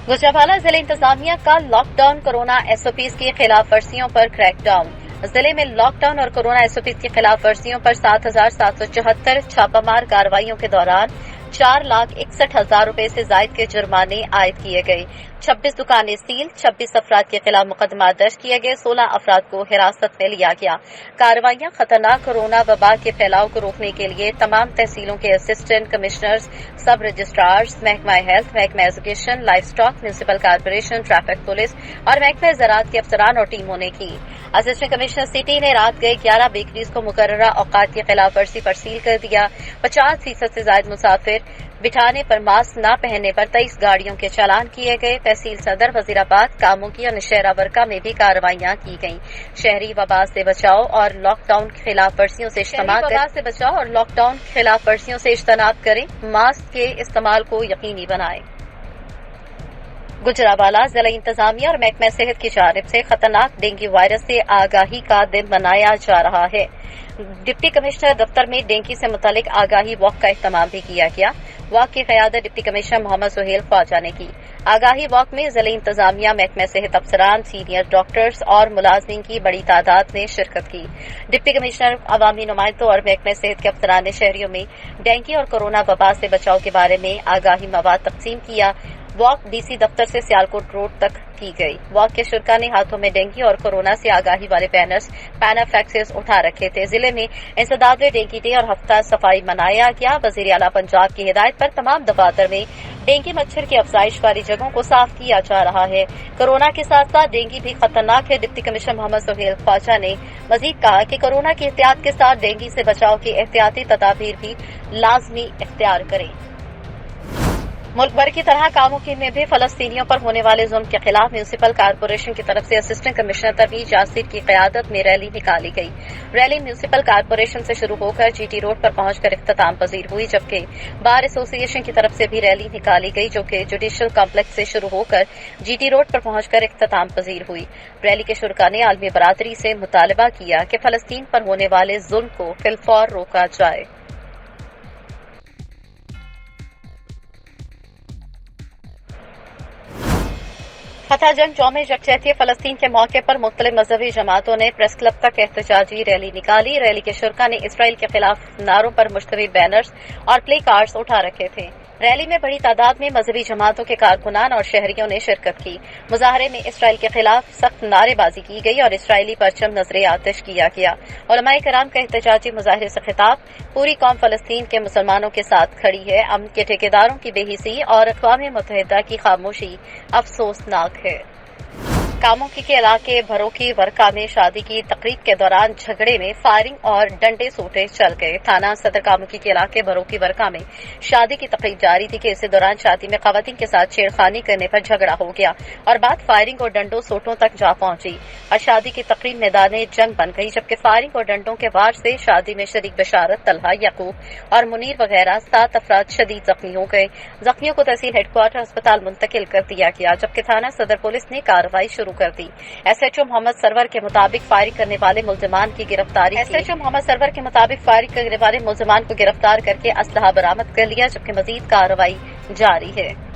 गुजरावाला जिले इंतजामिया का लॉकडाउन कोरोना एसओपीज की खिलाफ वर्जियों पर क्रैकडाउन। जिले में लॉकडाउन और कोरोना एसओपीज की खिलाफ वर्जियों पर 7,774 छापामार कार्रवाइयों के दौरान 4,61,000 रुपए से जायद के जुर्माने आयद किए गए। 26 दुकानें सील, 26 अफराद के खिलाफ मुकदमा दर्ज किए गए, 16 अफराद को हिरासत में लिया गया। कार्रवाइयां खतरनाक कोरोना वबा के फैलाव को रोकने के लिए तमाम तहसीलों के असिस्टेंट कमिश्नर्स, सब रजिस्ट्रार्स, महकमा हेल्थ, महकमा education, life stock, municipal corporation, traffic police और महकमा ज़राअत के अफसरान और टीमों ने की। असिस्टेंट कमिश्नर सिटी ने रात गए 11 बेकरीज को मुकर्ररा औकात की खिलाफ वर्जी पर सील कर दिया। 50% से ज्यादा मुसाफिर बिठाने पर मास्क न पहनने पर 23 गाड़ियों के चालान किए गए। तहसील सदर, वजीराबाद, कामोकी और नशहरा वर्का में भी कार्रवाइयां की गईं। शहरी वबा से बचाव और लॉकडाउन खिलाफ वर्जियों से इज्तनाब करें। मास्क के इस्तेमाल को यकीनी बनाएं। गुजरावाला जिला इंतजामिया और महकमा सेहत की जानिब से खतरनाक डेंगू वायरस से आगाही का दिन मनाया जा रहा है। डिप्टी कमिश्नर दफ्तर में डेंगू से मुतालिक आगाही वॉक का इख्तिमाम भी किया गया। वाक की क़यादत डिप्टी कमिश्नर मोहम्मद सुहेल ख्वाजा ने की। आगाही वॉक में ज़िले इंतजामिया, महकमे सेहत अफसरान, सीनियर डॉक्टर्स और मुलाजिमीन की बड़ी तादाद ने शिरकत की। डिप्टी कमिश्नर, अवामी नुमाइंदों और महकमे सेहत के अफसरान ने शहरियों में डेंगू और कोरोना वबा से बचाव के बारे में आगाही मवाद तकसीम किया। वॉक डीसी दफ्तर से सियालकोट रोड तक की गई। वॉक के शुरका ने हाथों में डेंगू और कोरोना से आगाही वाले बैनर्स, पैनाफ्लेक्सेस उठा रखे थे। जिले में इंसदाद में डेंगू डे और हफ्ता सफाई मनाया गया। वजीर आला पंजाब की हिदायत पर तमाम दफातर में डेंगू मच्छर की अफजाइश वाली जगहों को साफ किया जा रहा है। कोरोना के साथ साथ डेंगू भी खतरनाक है। डिप्टी कमिश्नर मोहम्मद सुहेल ख्वाजा ने मजीद कहा कि कोरोना की एहतियात के साथ डेंगू से बचाव की एहतियाती तदाबीर भी लाजमी इख्तियार करें। मुल्क भर की तरह कामुकी में भी फलस्तीनियों पर होने वाले जुल्म के खिलाफ म्यूनिसिपल कारपोरेशन की तरफ से असिस्टेंट कमिश्नर तबीज यासिर की क़यादत में रैली निकाली गई। रैली म्यूनिसिपल कारपोरेशन से शुरू होकर जीटी रोड पर पहुंचकर इख्तिताम पजीर हुई, जबकि बार एसोसिएशन की तरफ से भी रैली निकाली गई जो कि जुडिशल कॉम्प्लेक्स से शुरू होकर जीटी रोड पर पहुंचकर इख्तिताम पजीर हुई। रैली के शुरका ने आलमी बरादरी से मुतालबा किया कि फलस्तीन पर होने वाले जुल्म को फिलफौर रोका जाए। फतह जंग यौम यकजहती फलस्तीन के मौके पर मुख्तलिफ मजहबी जमातों ने प्रेस क्लब तक एहतजाजी रैली निकाली। रैली के शुरका ने इसराइल के खिलाफ नारों पर मुश्तमिल बैनर्स और प्ले कार्ड्स उठा रखे थे। रैली में बड़ी तादाद में मजहबी जमातों के कारकुनान और शहरियों ने शिरकत की। मुजाहरे में इसराइल के खिलाफ सख्त नारेबाजी की गई और इसराइली परचम नजरे आतिश किया गया। उलमाए कराम का एहतजाजी मुजाहरे से खिताब, पूरी कौम फलस्तीन के मुसलमानों के साथ खड़ी है, अमन के ठेकेदारों की बेहिसी और अक़वाम मुत्तहिदा की खामोशी अफसोसनाक है। कामुकी के इलाके भरोकी वर्का में शादी की तकरीब के दौरान झगड़े में फायरिंग और डंडे सूटे चल गए। थाना सदर कामुकी के इलाके भरोकी वर्का में शादी की तकरीब जारी थी कि इसी दौरान शादी में खवातीन के साथ छेड़खानी करने पर झगड़ा हो गया और बात फायरिंग और डंडों सोटों तक जा पहुंची और शादी की तकरीब मैदान जंग बन गई, जबकि फायरिंग और डंडों के वार से शादी में शरीक बशारत, तलहा, यकूब और मुनीर वगैरह 7 अफराद शदीद जख्मी हो गए। जख्मियों को तहसील हेडक्वार्टर अस्पताल मुंतकिल कर दिया गया, जबकि थाना सदर पुलिस ने कार्रवाई शुरू कर दी। एसएचओ मोहम्मद सरवर के मुताबिक फायरिंग करने वाले मुल्जिमान की गिरफ्तारी को गिरफ्तार करके असलहा बरामद कर लिया, जबकि मजीद कार्रवाई जारी है।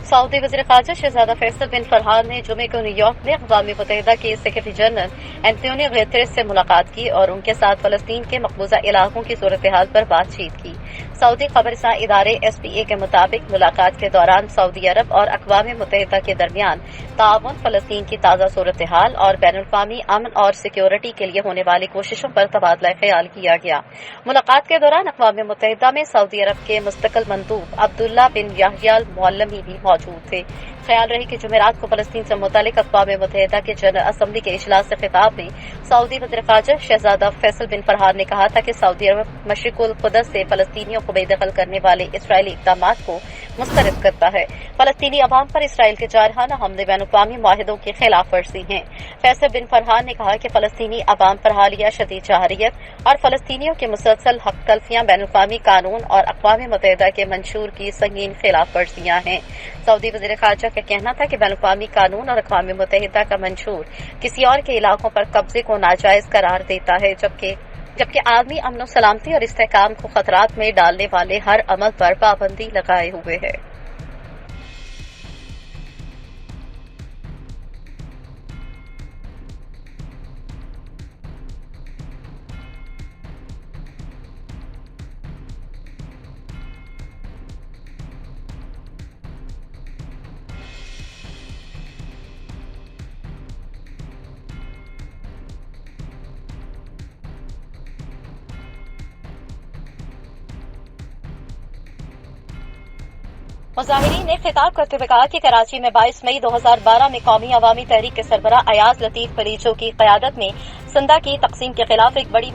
सऊदी वज़ीर ख़ारजा शहज़ादा फैसल बिन फरहान ने जुमे को न्यूयॉर्क में अक़वाम मुत्तहिदा के सेक्रेटरी जनरल एंटोनियो गुतेरेस से मुलाकात की और उनके साथ फ़लस्तीन के मकबूजा इलाकों की सूरत हाल पर बातचीत की। सऊदी खबरसां इदारे SPA के मुताबिक मुलाकात के दौरान सऊदी अरब और अक़वाम मुत्तहिदा के दरमियान ताउन, फ़लस्तीन की ताज़ा सूरत हाल और बैनुल-अक़वामी अमन और सिक्योरिटी के लिए होने वाली कोशिशों पर तबादला ख्याल किया गया। मुलाकात के दौरान अक़वाम मुत्तहिदा में सऊदी अरब के मुस्तकिल मंदूब अब्दुल्ला बिन याह्या अल मुअल्लमी भी मौजूद थे। ख्याल रही कि जुमेरात को फलस्तीन से मुतालिक अक़वाम मुत्तहिदा के जनरल असम्बली के इजलास से खिताब में सऊदी वज़ीर ख़ारजा शहज़ादा फैसल बिन फरहान ने कहा था कि सऊदी अरब मशरिकुल क़ुद्स से फलस्तीनियों को बेदखल करने वाले इसराइली इक़दामात को मुस्तरद करता है। फलस्तीनी अवाम पर इसराइल के जारहाना हमले बैनुल-अक़वामी मुआहिदों की खिलाफ वर्जी हैं। फैसल बिन फरहान ने कहा कि फलस्तीनी अवाम पर हालिया शदीद जाहरियत और फलस्तीनियों की मुसलसल हक तलफियां बैनुल-अक़वामी कानून और अक़वाम मुत्तहिदा के मंशूर की संगीन खिलाफ वर्जियां हैं। सऊदी वज़ीर ख़ारजा का कहना था कि बैनुल-अक़वामी कानून और अक़वाम मुत्तहिदा का मंशूर किसी और के इलाकों पर कब्जे को नाजायज करार देता है, जबकि आदमी अमन सलामती और इस्तेहकाम को खतरात में डालने वाले हर अमल पर पाबंदी लगाए हुए है। मुजाहिरीन ने खिताब करते हुए कहा कि कराची में 22 मई 2012 में कौमी अवामी तहरीक के सरबराह अयाज लतीफ परीचो की क़यादत में सिंधा की तकसीम के खिलाफ एक बड़ी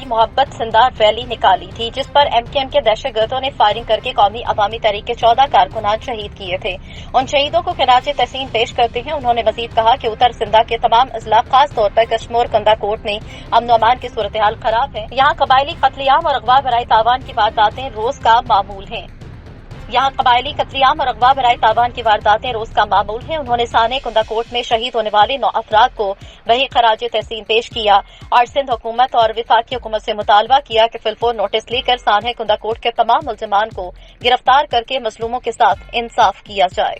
मोहब्बत सिंधा रैली निकाली थी, जिस पर MKM के दहशतगर्दों ने फायरिंग करके कौमी अवामी तहरीक के 14 कारकुनान शहीद किए थे। उन शहीदों को खिराज तहसीन पेश करते हैं उन्होंने मजीद कहा कि उत्तर सिंधा के तमाम अजला, खास तौर पर कश्मोर कंदा कोट में अमन अमान की सूरत हाल खराब है। यहाँ कबायली कत्लेआम और अगवा बराए तावान की वारदातें रोज का मामूल हैं। यहाँ कबायली कत्लेआम और अगवा बराए तावान की वारदातें रोज का मामूल है। उन्होंने साने कुंदा कोर्ट में शहीद होने वाले 9 अफराद को वही खराज तहसीन पेश किया और सिंध हुकूमत और विफाकी हुकूमत से मुतालबा किया कि फिलफोर नोटिस लेकर साने कुंदा कोर्ट के तमाम मुल्जिमान को गिरफ्तार करके मजलूमों के साथ इंसाफ किया जाए।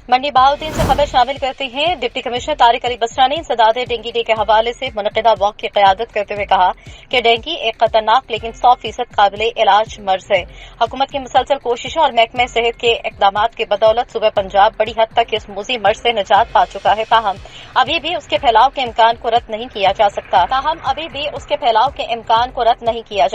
मंडी बहाउद्दीन से खबर शामिल करते हैं। डिप्टी कमिश्नर तारिक अली बसरा ने इंसदाद डेंगू डे के हवाले से मुनक़िदा वॉक की क़यादत करते हुए कहा कि डेंगू एक खतरनाक लेकिन 100% काबिले इलाज मर्ज है। हुकूमत की मुसलसल कोशिशों और महकमे सेहत के इक़दामात की बदौलत सूबे पंजाब बड़ी हद तक इस मूजी मर्ज से निजात पा चुका है। ताहम अभी भी उसके फैलाव के इम्कान को रद्द नहीं किया जा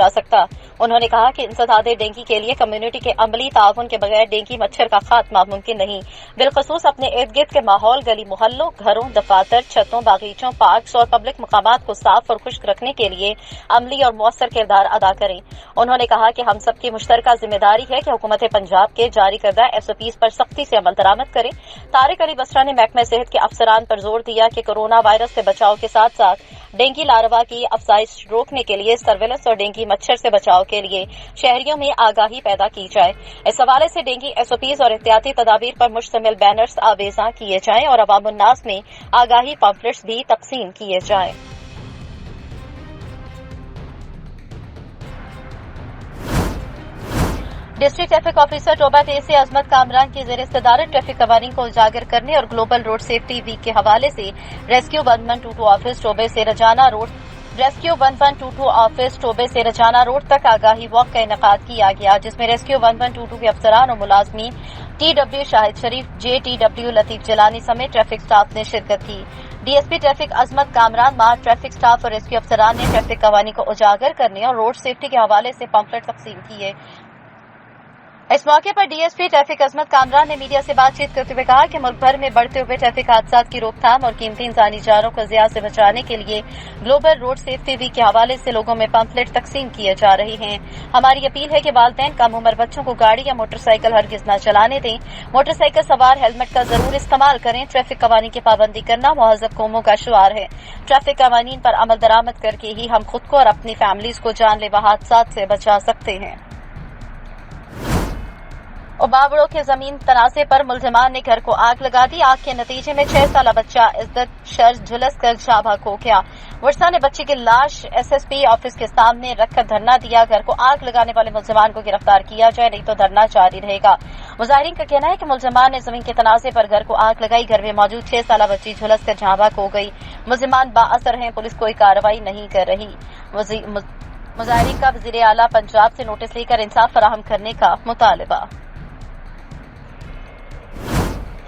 सकता। उन्होंने कहा कि इंसदाद डेंगू के लिए कम्युनिटी के अमली ताउन के बगैर डेंगू मच्छर का खात्मा मुमकिन नहीं। बिलखसूस अपने इर्द गिर्द के माहौल, गली मोहल्लों, घरों, दफातर, छतों, बागीचों, पार्क्स और पब्लिक मकामात को साफ और खुश्क रखने के लिए अमली और मौसर किरदार अदा करें। उन्होंने कहा कि हम सबकी मुश्तरका जिम्मेदारी है कि हुकूमत पंजाब के जारी करदा SOPs पर सख्ती से अमल दरामद करें। तारिक अली बसरा ने महकमा सेहत के अफसरान पर जोर दिया कि कोरोना वायरस से बचाव के साथ साथ डेंगू लार्वा की अफजाइश रोकने के लिए सर्वेलेंस और डेंगू मच्छर से बचाव के लिए शहरियों में आगाही पैदा की जाए। इस हवाले से डेंगू SOPs और एहतियाती तदाबीर पर मुश्तमिल बैनर्स आवेजा किए जाएं और अवामुन्नास में आगाही पम्फलेट्स भी तकसीम किए जाएं। डिस्ट्रिक्ट ट्रैफिक ऑफिसर टोबा से अजमत कामरान की ज़ेर इस्तदारत ट्रैफिक कवानीन को उजागर करने और ग्लोबल रोड सेफ्टी वीक के हवाले से रेस्क्यू 1122 ऑफिस टोबे से रजाना रोड तक आगाही वॉक का इनेकाद किया गया, जिसमें रेस्क्यू 1122 के अफसरान और मुलाजमीन TW शाहिद शरीफ, JTW लतीफ जलानी समेत ट्रैफिक स्टाफ ने शिरकत की। DSP ट्रैफिक अजमत कामरान मार ट्रैफिक स्टाफ और रेस्क्यू अफसरान ने ट्रैफिक कवानी को उजागर करने और रोड सेफ्टी के हवाले से पम्फलेट तकसीम किए। इस मौके पर DSP ट्रैफिक अजमत कामरान ने मीडिया से बातचीत करते हुए कहा कि मुल्क भर में बढ़ते हुए ट्रैफिक हादसात की रोकथाम और कीमती इंसानी जानों को ज़िया से बचाने के लिए ग्लोबल रोड सेफ्टी वीक के हवाले से लोगों में पम्फलेट तकसीम किए जा रहे हैं। हमारी अपील है कि वालिदैन कम उम्र बच्चों को गाड़ी या मोटरसाइकिल हरगिज न चलाने दें। मोटरसाइकिल सवार हेलमेट का जरूर इस्तेमाल करें। ट्रैफिक कवानी की पाबंदी करना महज़ब कौमों का शुआर है। ट्रैफिक कवानीन पर अमल दरामद करके ही हम खुद को और अपनी फैमिलीज को जानलेवा हादसात से बचा सकते हैं। उबावड़ों के जमीन तनाजे पर मुल्जिमान ने घर को आग लगा दी। आग के नतीजे में 6 साला बच्चा इज्जत शर्ज झुलस कर जाबाक हो गया। वर्षा ने बच्ची की लाश SSP ऑफिस के सामने रखकर धरना दिया। घर को आग लगाने वाले मुल्जिमान को गिरफ्तार किया जाए, नहीं तो धरना जारी रहेगा। मुजाहिरीन का कहना है कि मुल्जिमान ने जमीन के तनाजे पर घर को आग लगाई। घर में मौजूद 6 साला बच्ची झुलस कर जाबाक हो गई। मुल्जिमान बाअसर हैं, पुलिस कोई कार्रवाई नहीं कर रही। मुजाहिरीन का वज़ीर आला पंजाब से नोटिस लेकर इंसाफ फराहम करने का मुतालबा।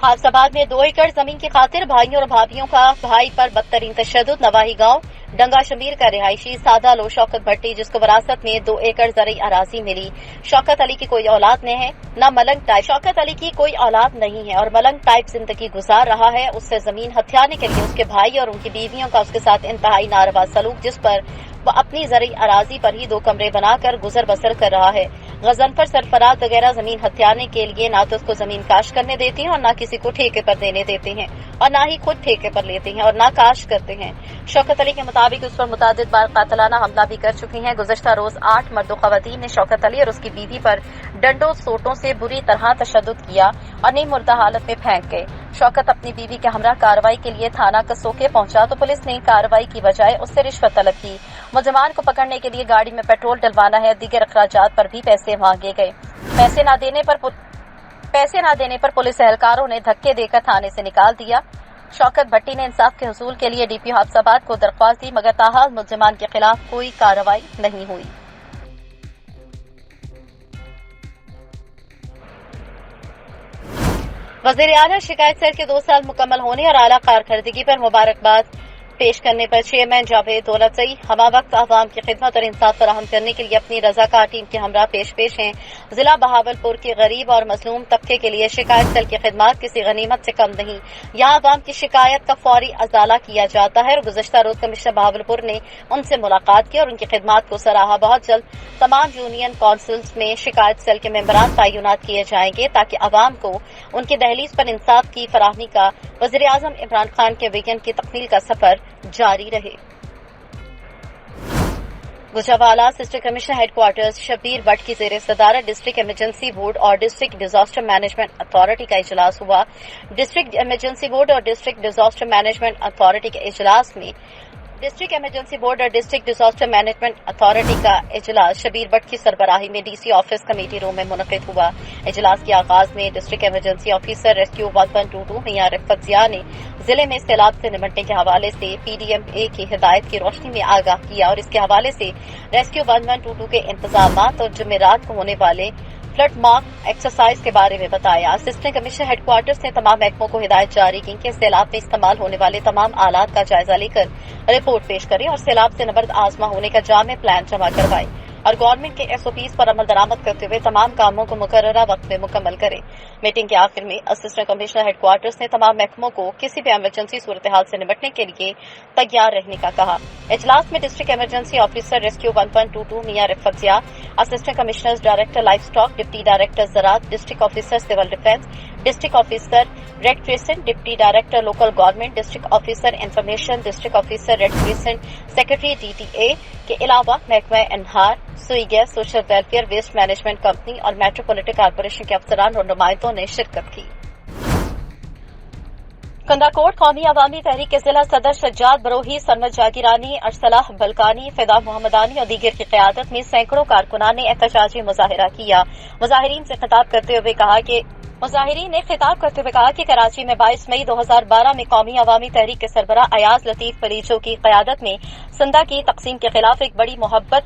हाफसाबाद में 2 एकड़ जमीन की खातिर भाइयों और भाभियों का भाई पर बदतरीन तशद्दुद। नवाही गांव डंगा शमीर का रिहायशी सादा लो शौकत भट्टी, जिसको विरासत में 2 एकड़ ज़रई अराजी मिली। शौकत अली की कोई औलाद नहीं है, न मलंग टाइप शौकत अली की कोई औलाद नहीं है और मलंग टाइप जिंदगी गुजार रहा है। उससे जमीन हथियाने के लिए उसके भाई और उनकी बीवियों का उसके साथ इंतहाई नारवा सलूक, जिस पर वो अपनी ज़रई अराजी पर ही 2 कमरे बनाकर गुजर बसर कर रहा है। गजनफर सरफराज वगैरह जमीन हथियाने के लिए ना तो उसको जमीन काश करने देते हैं और ना किसी को ठेके पर देने देते हैं और ना ही खुद ठेके पर लेते हैं और ना काश करते हैं। शौकत अली के मुताबिक उस पर मुतादिद बार कातलाना हमला भी कर चुकी हैं। गुज़श्ता रोज 8 मर्द ख़वातीन ने शौकत अली और उसकी बीवी पर डंडों सोटों से बुरी तरह तशद्दुद किया और नीम मुर्दा हालत में फेंक गए। शौकत अपनी बीवी के हमरा कार्रवाई के लिए थाना कसोके पहुंचा तो पुलिस ने कार्रवाई की बजाय उससे रिश्वत तलब की। मुलजमान को पकड़ने के लिए गाड़ी में पेट्रोल डलवाना है, दीगर अखराजात पर भी पैसे मांगे गए। पैसे न देने पर पुलिस एहलकारों ने धक्के देकर थाने से निकाल दिया। शौकत भट्टी ने इंसाफ के हुसूल के लिए DPO हाफसाबाद को दरख्वास्त दी, मगर ताहाल मुलजमान के खिलाफ कोई कार्रवाई नहीं हुई। वज़ीर आला शिकायत सेल के 2 साल मुकम्मल होने और आला कारकर्दगी पर मुबारकबाद पेश करने पर चेयरमैन जावेद दौलतज़ई हमा वक्त आवाम की खिदमत और इंसाफ फराहम करने के लिए अपनी रज़ाकार टीम के हमरा पेश हैं। जिला बहावलपुर के गरीब और मजलूम तबके के लिए शिकायत सेल की खिदमत किसी गनीमत से कम नहीं। यहाँ आवाम की शिकायत का फौरी अजाला किया जाता है और गुज़श्ता रोज कमिश्नर बहावलपुर ने उनसे मुलाकात की और उनकी खिदमत को सराहा। बहुत जल्द तमाम यूनियन काउंसिल्स में शिकायत सेल के मेंबरान तैनात किए जाएंगे ताकि आवाम को उनकी दहलीज पर इंसाफ की फराहमी का वज़ीर आज़म इमरान खान के विजन की तकमील का सफर जारी रहे। Gujranwala assistant commissioner headquarters Shabbir Bhatt की जेर सदारत डिस्ट्रिक्ट इमरजेंसी बोर्ड और डिस्ट्रिक्ट डिजास्टर मैनेजमेंट अथॉरिटी का इजलास हुआ। डिस्ट्रिक्ट इमरजेंसी बोर्ड और डिस्ट्रिक्ट डिजास्टर मैनेजमेंट अथॉरिटी के इजलास में डिस्ट्रिक्ट इमरजेंसी बोर्ड और डिस्ट्रिक्ट डिजास्टर मैनेजमेंट अथॉरिटी का इजलास शब्बीर भट्ट की सरबराही में डीसी ऑफिस कमेटी रूम में मुनक़िद हुआ। इजलास के आगाज में district emergency officer rescue 1122 Mian Rifat Zia ने जिले में सैलाब से निपटने के हवाले से पीडीएमए की हिदायत की रोशनी में आगाह किया और इसके हवाले से रेस्क्यू 1122 के इंतजामात और जुमेरात को होने वाले फ्लड मार्क एक्सरसाइज के बारे में बताया। असिस्टेंट कमिश्नर हेडक्वार्टर्स ने तमाम महकमों को हिदायत जारी की कि सैलाब में इस्तेमाल होने वाले तमाम आलात का जायजा लेकर रिपोर्ट पेश करें और सैलाब से नबर्द आजमा होने का जामे प्लान जमा करवाएं और गवर्नमेंट के एसओपीज पर अमल दरामद करते हुए तमाम कामों को मुकर्ररा वक्त में मुकम्मल करें। मीटिंग के आखिर में असिस्टेंट कमिश्नर हेडक्वार्टर्स ने तमाम महकमों को किसी भी इमरजेंसी सूरत हाल से निपटने के लिए तैयार रहने का कहा। इजलास में district emergency officer rescue 1122 Mian Rifat Zia, assistant commissioner director life stock, deputy director ज़राअत, district officer civil defence, district officer red crescent, deputy director local government, district officer information, district officer red crescent, secretary DTA के अलावा महकमा एनहार, Sui gas, social welfare, waste management company और metropolitan corporation के अफसरान और नुमाइंदों ने शिरकत की। कंदाकोट कौमी अवामी तहरीक के जिला सदर सज्जाद बरोही, सरमद जागीरानी, अरसलाह बलकानी, फिदा मोहम्मदानी और दीगर की क़यादत में सैकड़ों कारकुनान ने एहतजाजी मुजाहिरा किया। मुजाहिरीन ने खिताब करते हुए कहा कि कराची में 22 मई 2012 में कौमी अवामी तहरीक के सरबराह अयाज लतीफ परीचो की क़यादत में सिंधा की तकसीम के खिलाफ एक बड़ी मोहब्बत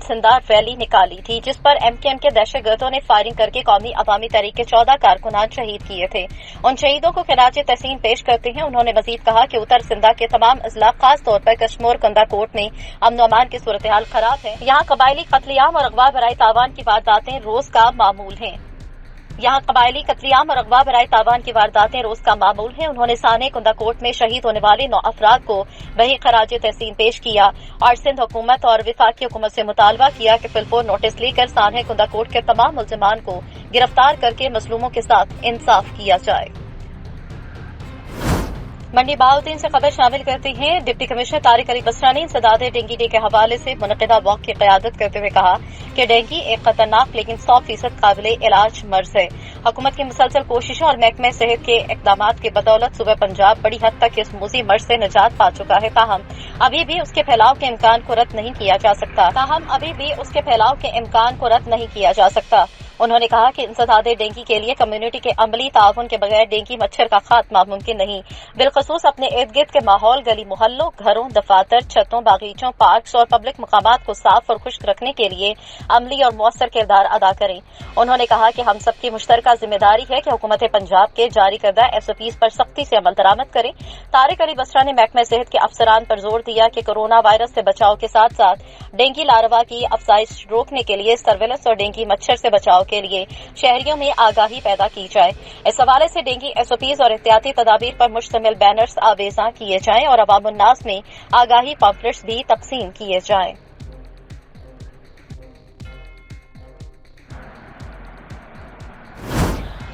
सिंधार रैली निकाली थी, जिस पर एमकेएम के दहशतगर्दों ने फायरिंग करके कौमी अवामी तहरीक के 14 कारकुनान शहीद किए थे। उन शहीदों को खिराज तहसीन पेश करते हैं उन्होंने मजीद कहा कि उत्तर सिंधा के तमाम अजला, खास तौर पर कश्मीर कंदाकोट में अमन अमान की सूरत हाल खराब है। यहाँ कबायली कत्लेआम और अगवा बराए तावान की वारदातें रोज का मामूल हैं। उन्होंने साने कुंदाकोट में शहीद होने वाले 9 अफराद को वही खराज तहसीन पेश किया और सिंध हुकूमत और विफाकी हुकूमत से मुतालबा किया कि फिलफोर नोटिस लेकर साने कुंदाकोट के तमाम मुल्जिमान को गिरफ्तार करके मजलूमों के साथ इंसाफ किया जाए। मंडी बाउद्दीन से खबर शामिल करते हैं। डिप्टी कमिश्नर तारिक अली बसरा ने इंसदाद डेंगू डे के हवाले से मुनक़िदा वॉक की क़यादत करते हुए कहा कि डेंगू एक खतरनाक लेकिन 100% काबिल इलाज मर्ज है। हुकूमत की मुसलसल कोशिशों और महकमे सेहत के इक़दामात की बदौलत सूबा पंजाब बड़ी हद तक इस मूजी मर्ज से निजात पा चुका है। ताहम अभी भी उसके फैलाव के इम्कान को रद्द नहीं किया जा सकता। उन्होंने कहा कि इंसदादे डेंगू के लिए कम्युनिटी के अमली ताउन के बगैर डेंगू मच्छर का खात्मा मुमकिन नहीं। बिलखसूस अपने इर्द गिर्द के माहौल, गली मोहल्लों, घरों, दफातर, छतों, बागीचों, पार्क्स और पब्लिक मकामात को साफ और खुश्क रखने के लिए अमली और मौसर किरदार अदा करें। उन्होंने कहा कि हम सबकी मुश्तरका जिम्मेदारी है कि हुकूमत पंजाब के जारी करदा एसओपीज पर सख्ती से अमल दरामद करें। तारिक अली बसरा ने महकमा सेहत के अफसरान पर जोर दिया कि कोरोना वायरस से बचाव के साथ साथ डेंगू लार्वा की अफजाइश रोकने के लिए सर्वेलेंस और डेंगू मच्छर से बचाव के लिए शहरियों में आगाही पैदा की जाए। इस हवाले से डेंगू एसओपीज और एहतियाती तदाबीर पर मुश्तमिल बैनर्स आवेजा किए जाएं और अवामुन्नास में आगाही पम्पलेट्स भी तकसीम किए जाएं।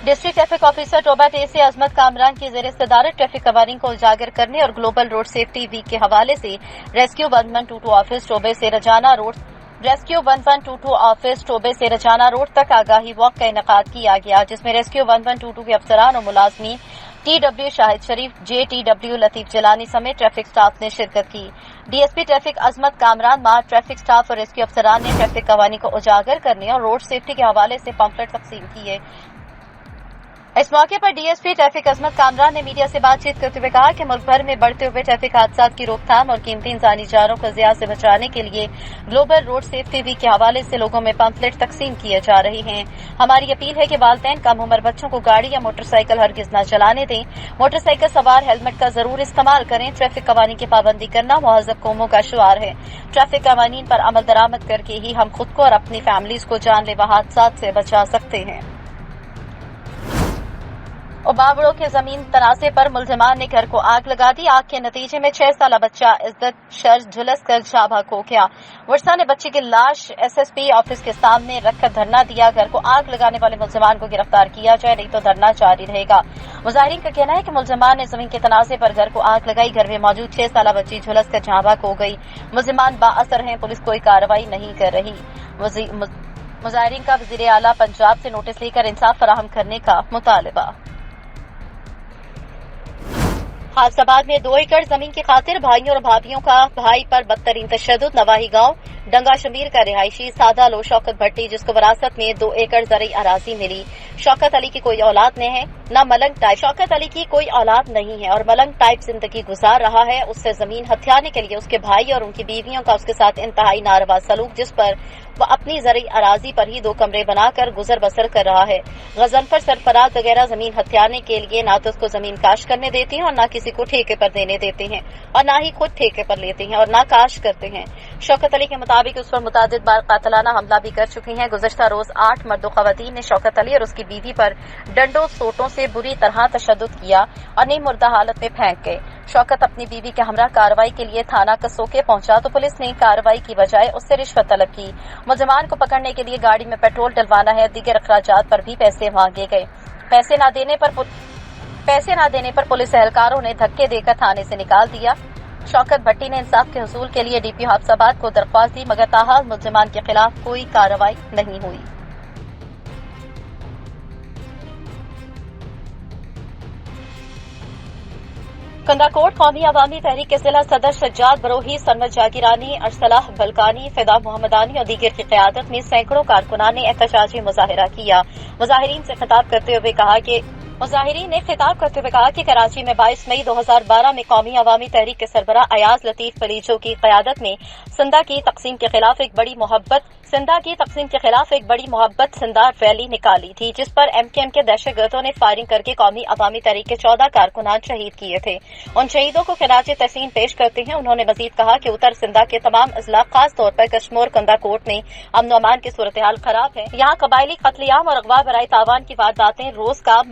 डिस्ट्रिक्ट ट्रैफिक ऑफिसर टोबा टेसी अजमत कामरान की ज़ेर सदारत ट्रैफिक कवानीन को उजागर करने और ग्लोबल रोड सेफ्टी वीक के हवाले से रेस्क्यू 1122 ऑफिस टोबे से रजाना रोड तक आगाही वॉक का इनेकाद किया गया, जिसमें रेस्क्यू 1122 के अफसरान और मुलाजमीन TW शाहिद शरीफ, JTW लतीफ जलानी समेत ट्रैफिक स्टाफ ने शिरकत की। डीएसपी ट्रैफिक अजमत कामरान मां ट्रैफिक स्टाफ और रेस्क्यू अफसरान ने ट्रैफिक कवानी को उजागर करने और रोड सेफ्टी के हवाले से पम्पलेट तकसीम किए। इस मौके पर डीएसपी ट्रैफिक अजमत कामरान ने मीडिया से बातचीत करते हुए कहा कि मुल्क भर में बढ़ते हुए ट्रैफिक हादसात की रोकथाम और कीमती इंसानी जानों को ज़िया से बचाने के लिए ग्लोबल रोड सेफ्टी वीक के हवाले से लोगों में पम्पलेट तकसीम किए जा रहे हैं। हमारी अपील है कि वालिदैन कम उम्र बच्चों को गाड़ी या मोटरसाइकिल हरगिज न चलाने दें। मोटरसाइकिल सवार हेलमेट का जरूर इस्तेमाल करें। ट्रैफिक कवानी की पाबंदी करना महज़ब कौमों का शुआर है। ट्रैफिक कवानीन पर अमल दरामद करके ही हम खुद को और अपनी फैमिलीज को जानलेवा हादसात से बचा सकते हैं। उबावड़ों के जमीन तनाजे पर मुलजिमान ने घर को आग लगा दी। आग के नतीजे में 6 साला बच्चा इज्जत शर झुलस कर जा बहक हो गया। वर्षा ने बच्चे की लाश एसएसपी ऑफिस के सामने रखकर धरना दिया। घर को आग लगाने वाले मुलजिमान को गिरफ्तार किया जाए, नहीं तो धरना जारी रहेगा। मुजाहिरीन का कहना है कि मुलजिमान ने जमीन के तनाजे पर घर को आग लगाई। घर में मौजूद 6 साला बच्ची झुलस कर जा बहक हो गई। मुलजिमान बाअसर हैं, पुलिस कोई कार्रवाई नहीं कर रही। मुजाहिरीन का वजीर आला पंजाब से नोटिस लेकर इंसाफ फराहम करने का मुतालबा। हाफसाबाद में 2 एकड़ जमीन की खातिर भाइयों और भाभियों का भाई पर बदतरीन तशद्दुद। नवाही गांव डंगा शमीर का रिहायशी सादा लो शौकत भट्टी, जिसको विरासत में 2 एकड़ ज़रई अराजी मिली। शौकत अली की कोई औलाद नहीं है, न मलंग टाइप शौकत अली की कोई औलाद नहीं है और मलंग टाइप जिंदगी गुजार रहा है। उससे जमीन हथियाने के लिए उसके भाई और उनकी बीवियों का उसके साथ इंतहाई नारवा सलूक, जिस पर वह अपनी ज़रई अराजी पर ही 2 कमरे बनाकर गुजर बसर कर रहा है। गजनफर सरफराज वगैरह जमीन हथियाने के लिए न तो उसको जमीन काश करने देते हैं और न किसी को ठेके पर देने देते हैं और न ही खुद ठेके पर लेते हैं और न काश करते हैं। शौकत अली के मुताबिक उस पर मुतादिद बार कातलाना हमला भी कर चुकी हैं। गुज़श्ता रोज 8 मर्द खवातीन ने शौकत अली और उसकी बीवी पर डंडों सोटों से बुरी तरह तशद्दुद किया और नीम मुर्दा हालत में फेंक गए। शौकत अपनी बीवी के हमरा कार्रवाई के लिए थाना कसोके पहुंचा तो पुलिस ने कार्रवाई की बजाय उससे रिश्वत तलब की। मुलजिमान को पकड़ने के लिए गाड़ी में पेट्रोल डलवाना है, दीगर अखराजात पर भी पैसे मांगे गए। पैसे न देने पर पुलिस एहलकारों ने धक्के देकर थाने से निकाल दिया। शौकत भट्टी ने इंसाफ के हुसूल के लिए डीपी हाफसाबाद को दरख्वास्त दी, मगर ताहाल मुलजिमान के खिलाफ कोई कार्रवाई नहीं हुई। कंदाकोट कौमी अवामी तहरीक के जिला सदर सज्जाद बरोही, सरमद जागीरानी, अरसलाह बलकानी, फिदा मोहम्मदानी और दीगर की क़यादत में सैकड़ों कारकुनान ने एहतजाजी मुजाहिरा किया। मुजाहिरीन ने खिताब करते हुए कहा कि कराची में 22 मई 2012 में कौमी अवामी तहरीक के सरबराह अयाज लतीफ पलीचो की क़यादत में सिंधा की तकसीम के खिलाफ एक बड़ी मोहब्बत सिंधा रैली निकाली थी, जिस पर एमकेएम के दहशतगर्दों ने फायरिंग करके कौमी अवामी तहरीक के 14 कारकुनान शहीद किए थे। उन शहीदों को खिराज तहसीन पेश करते हैं उन्होंने मजीद कहा कि उत्तर सिंधा के तमाम अजला, खास तौर पर कश्मीर कंदाकोट में अमन अमान की सूरत हाल खराब है। यहाँ कबायली कत्लेआम और अगवा बराए तावान की वारदातें रोज का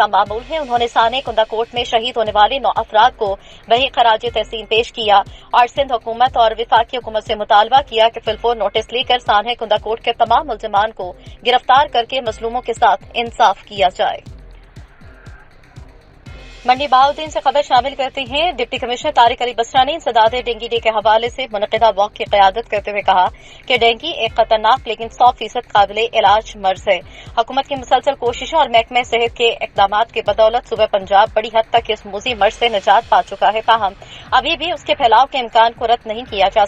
मामूल हैं। उन्होंने साने कुंदाकोट में शहीद होने वाले 9 अफराद को वही खराज तहसीन पेश किया और सिंध हुकूमत और विफाकी हुकूमत से मुतालबा किया कि फिलफोर नोटिस लेकर साने कुंदाकोट के तमाम मुलजिमान को गिरफ्तार करके मजलूमों के साथ इंसाफ किया जाए। मंडी बहाउद्दीन से खबर शामिल करते हैं। डिप्टी कमिश्नर तारिक अली बसरा ने इंसदादे डेंगू डे के हवाले से मुनक़िदा वॉक की क़यादत करते हुए कहा कि डेंगू एक खतरनाक लेकिन 100% काबिल इलाज मर्ज है। हुकूमत की मुसलसल कोशिशों और महकमे सेहत के इक़दामात की बदौलत सूबा पंजाब बड़ी हद तक इस मूजी मर्ज से निजात पा चुका है। ताहम अभी भी उसके फैलाव के इम्कान को रद्द नहीं किया जा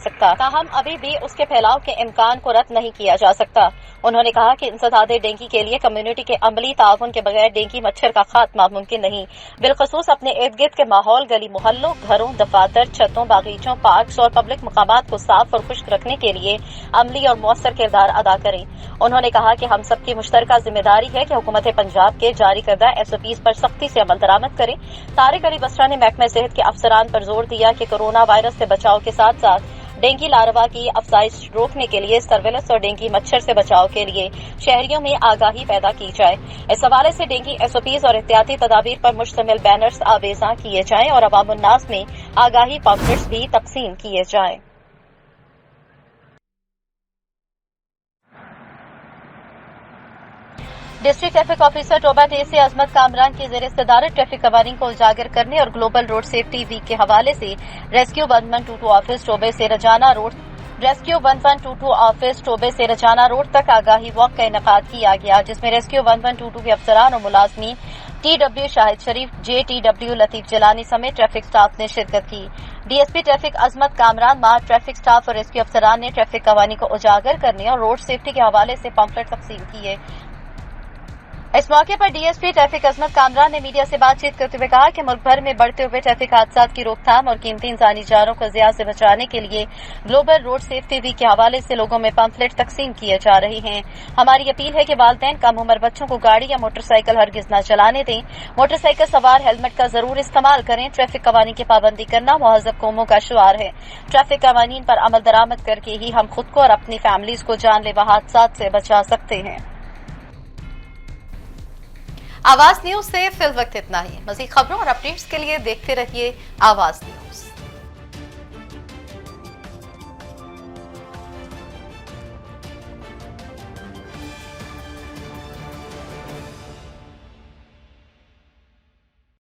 सकता। उन्होंने कहा कि इंसदादे डेंगू के लिए कम्युनिटी के अमली ताउन के बगैर डेंगू मच्छर का खात्मा मुमकिन नहीं। बिलखसूस अपने इर्द गिर्द के माहौल, गली मोहल्लों, घरों, दफातर, छतों, बागीचों, पार्क्स और पब्लिक मकामात को साफ और खुश्क रखने के लिए अमली और मौसर किरदार अदा करें। उन्होंने कहा कि हम सबकी मुश्तरका जिम्मेदारी है कि हुकूमत पंजाब के जारी करदा SOPs पर सख्ती से अमल दरामद करें। तारिक अली बसरा ने महकमे सेहत के अफसरान पर जोर दिया कि कोरोना वायरस से बचाव के साथ साथ डेंगू लार्वा की अफजाइश रोकने के लिए सर्वेलेंस और डेंगू मच्छर से बचाव के लिए शहरियों में आगाही पैदा की जाए। इस हवाले से डेंगू SOPs और एहतियाती तदाबीर पर मुश्तमिल बैनर्स आवेजा किए जाएं और अवामुन्नास में आगाही पॉम्पलेट्स भी तकसीम किए जाएं। District traffic officer Toba day से अजमत कामरान की ज़ेर सदारत ट्रैफिक कवानीन को उजागर करने और ग्लोबल रोड सेफ्टी वीक के हवाले से रेस्क्यू 1122 ऑफिस टोबे से रजाना रोड तक आगाही वॉक का इनेकाद किया गया, जिसमें रेस्क्यू 1122 के अफसरान और मुलाजमीन TW शाहिद शरीफ, JTW लतीफ जलानी समेत ट्रैफिक स्टाफ ने शिरकत की। DSP ट्रैफिक अजमत कामरान मार ट्रैफिक स्टाफ और रेस्क्यू अफसरान ने ट्रैफिक कवानीन को उजागर करने और रोड सेफ्टी के हवाले से पम्फलेट तकसीम किए। इस मौके पर DSP ट्रैफिक अजमत कामरान ने मीडिया से बातचीत करते हुए कहा कि मुल्क भर में बढ़ते हुए ट्रैफिक हादसात की रोकथाम और कीमती इंसानी जानों को ज़िया से बचाने के लिए ग्लोबल रोड सेफ्टी वीक के हवाले से लोगों में पम्फलेट तकसीम किए जा रहे हैं। हमारी अपील है कि वालिदैन कम उम्र बच्चों को गाड़ी या मोटरसाइकिल हरगिज न चलाने दें। मोटरसाइकिल सवार हेलमेट का जरूर इस्तेमाल करें। ट्रैफिक कवानीन की पाबंदी करना महज़ब कौमों का शुआर है। ट्रैफिक कवानीन पर अमल दरामद करके ही हम खुद को और अपनी फैमिलीज को जानलेवा हादसात से बचा सकते हैं। आवाज न्यूज से फिल वक्त इतना ही। मजीद खबरों और अपडेट्स के लिए देखते रहिए आवाज न्यूज।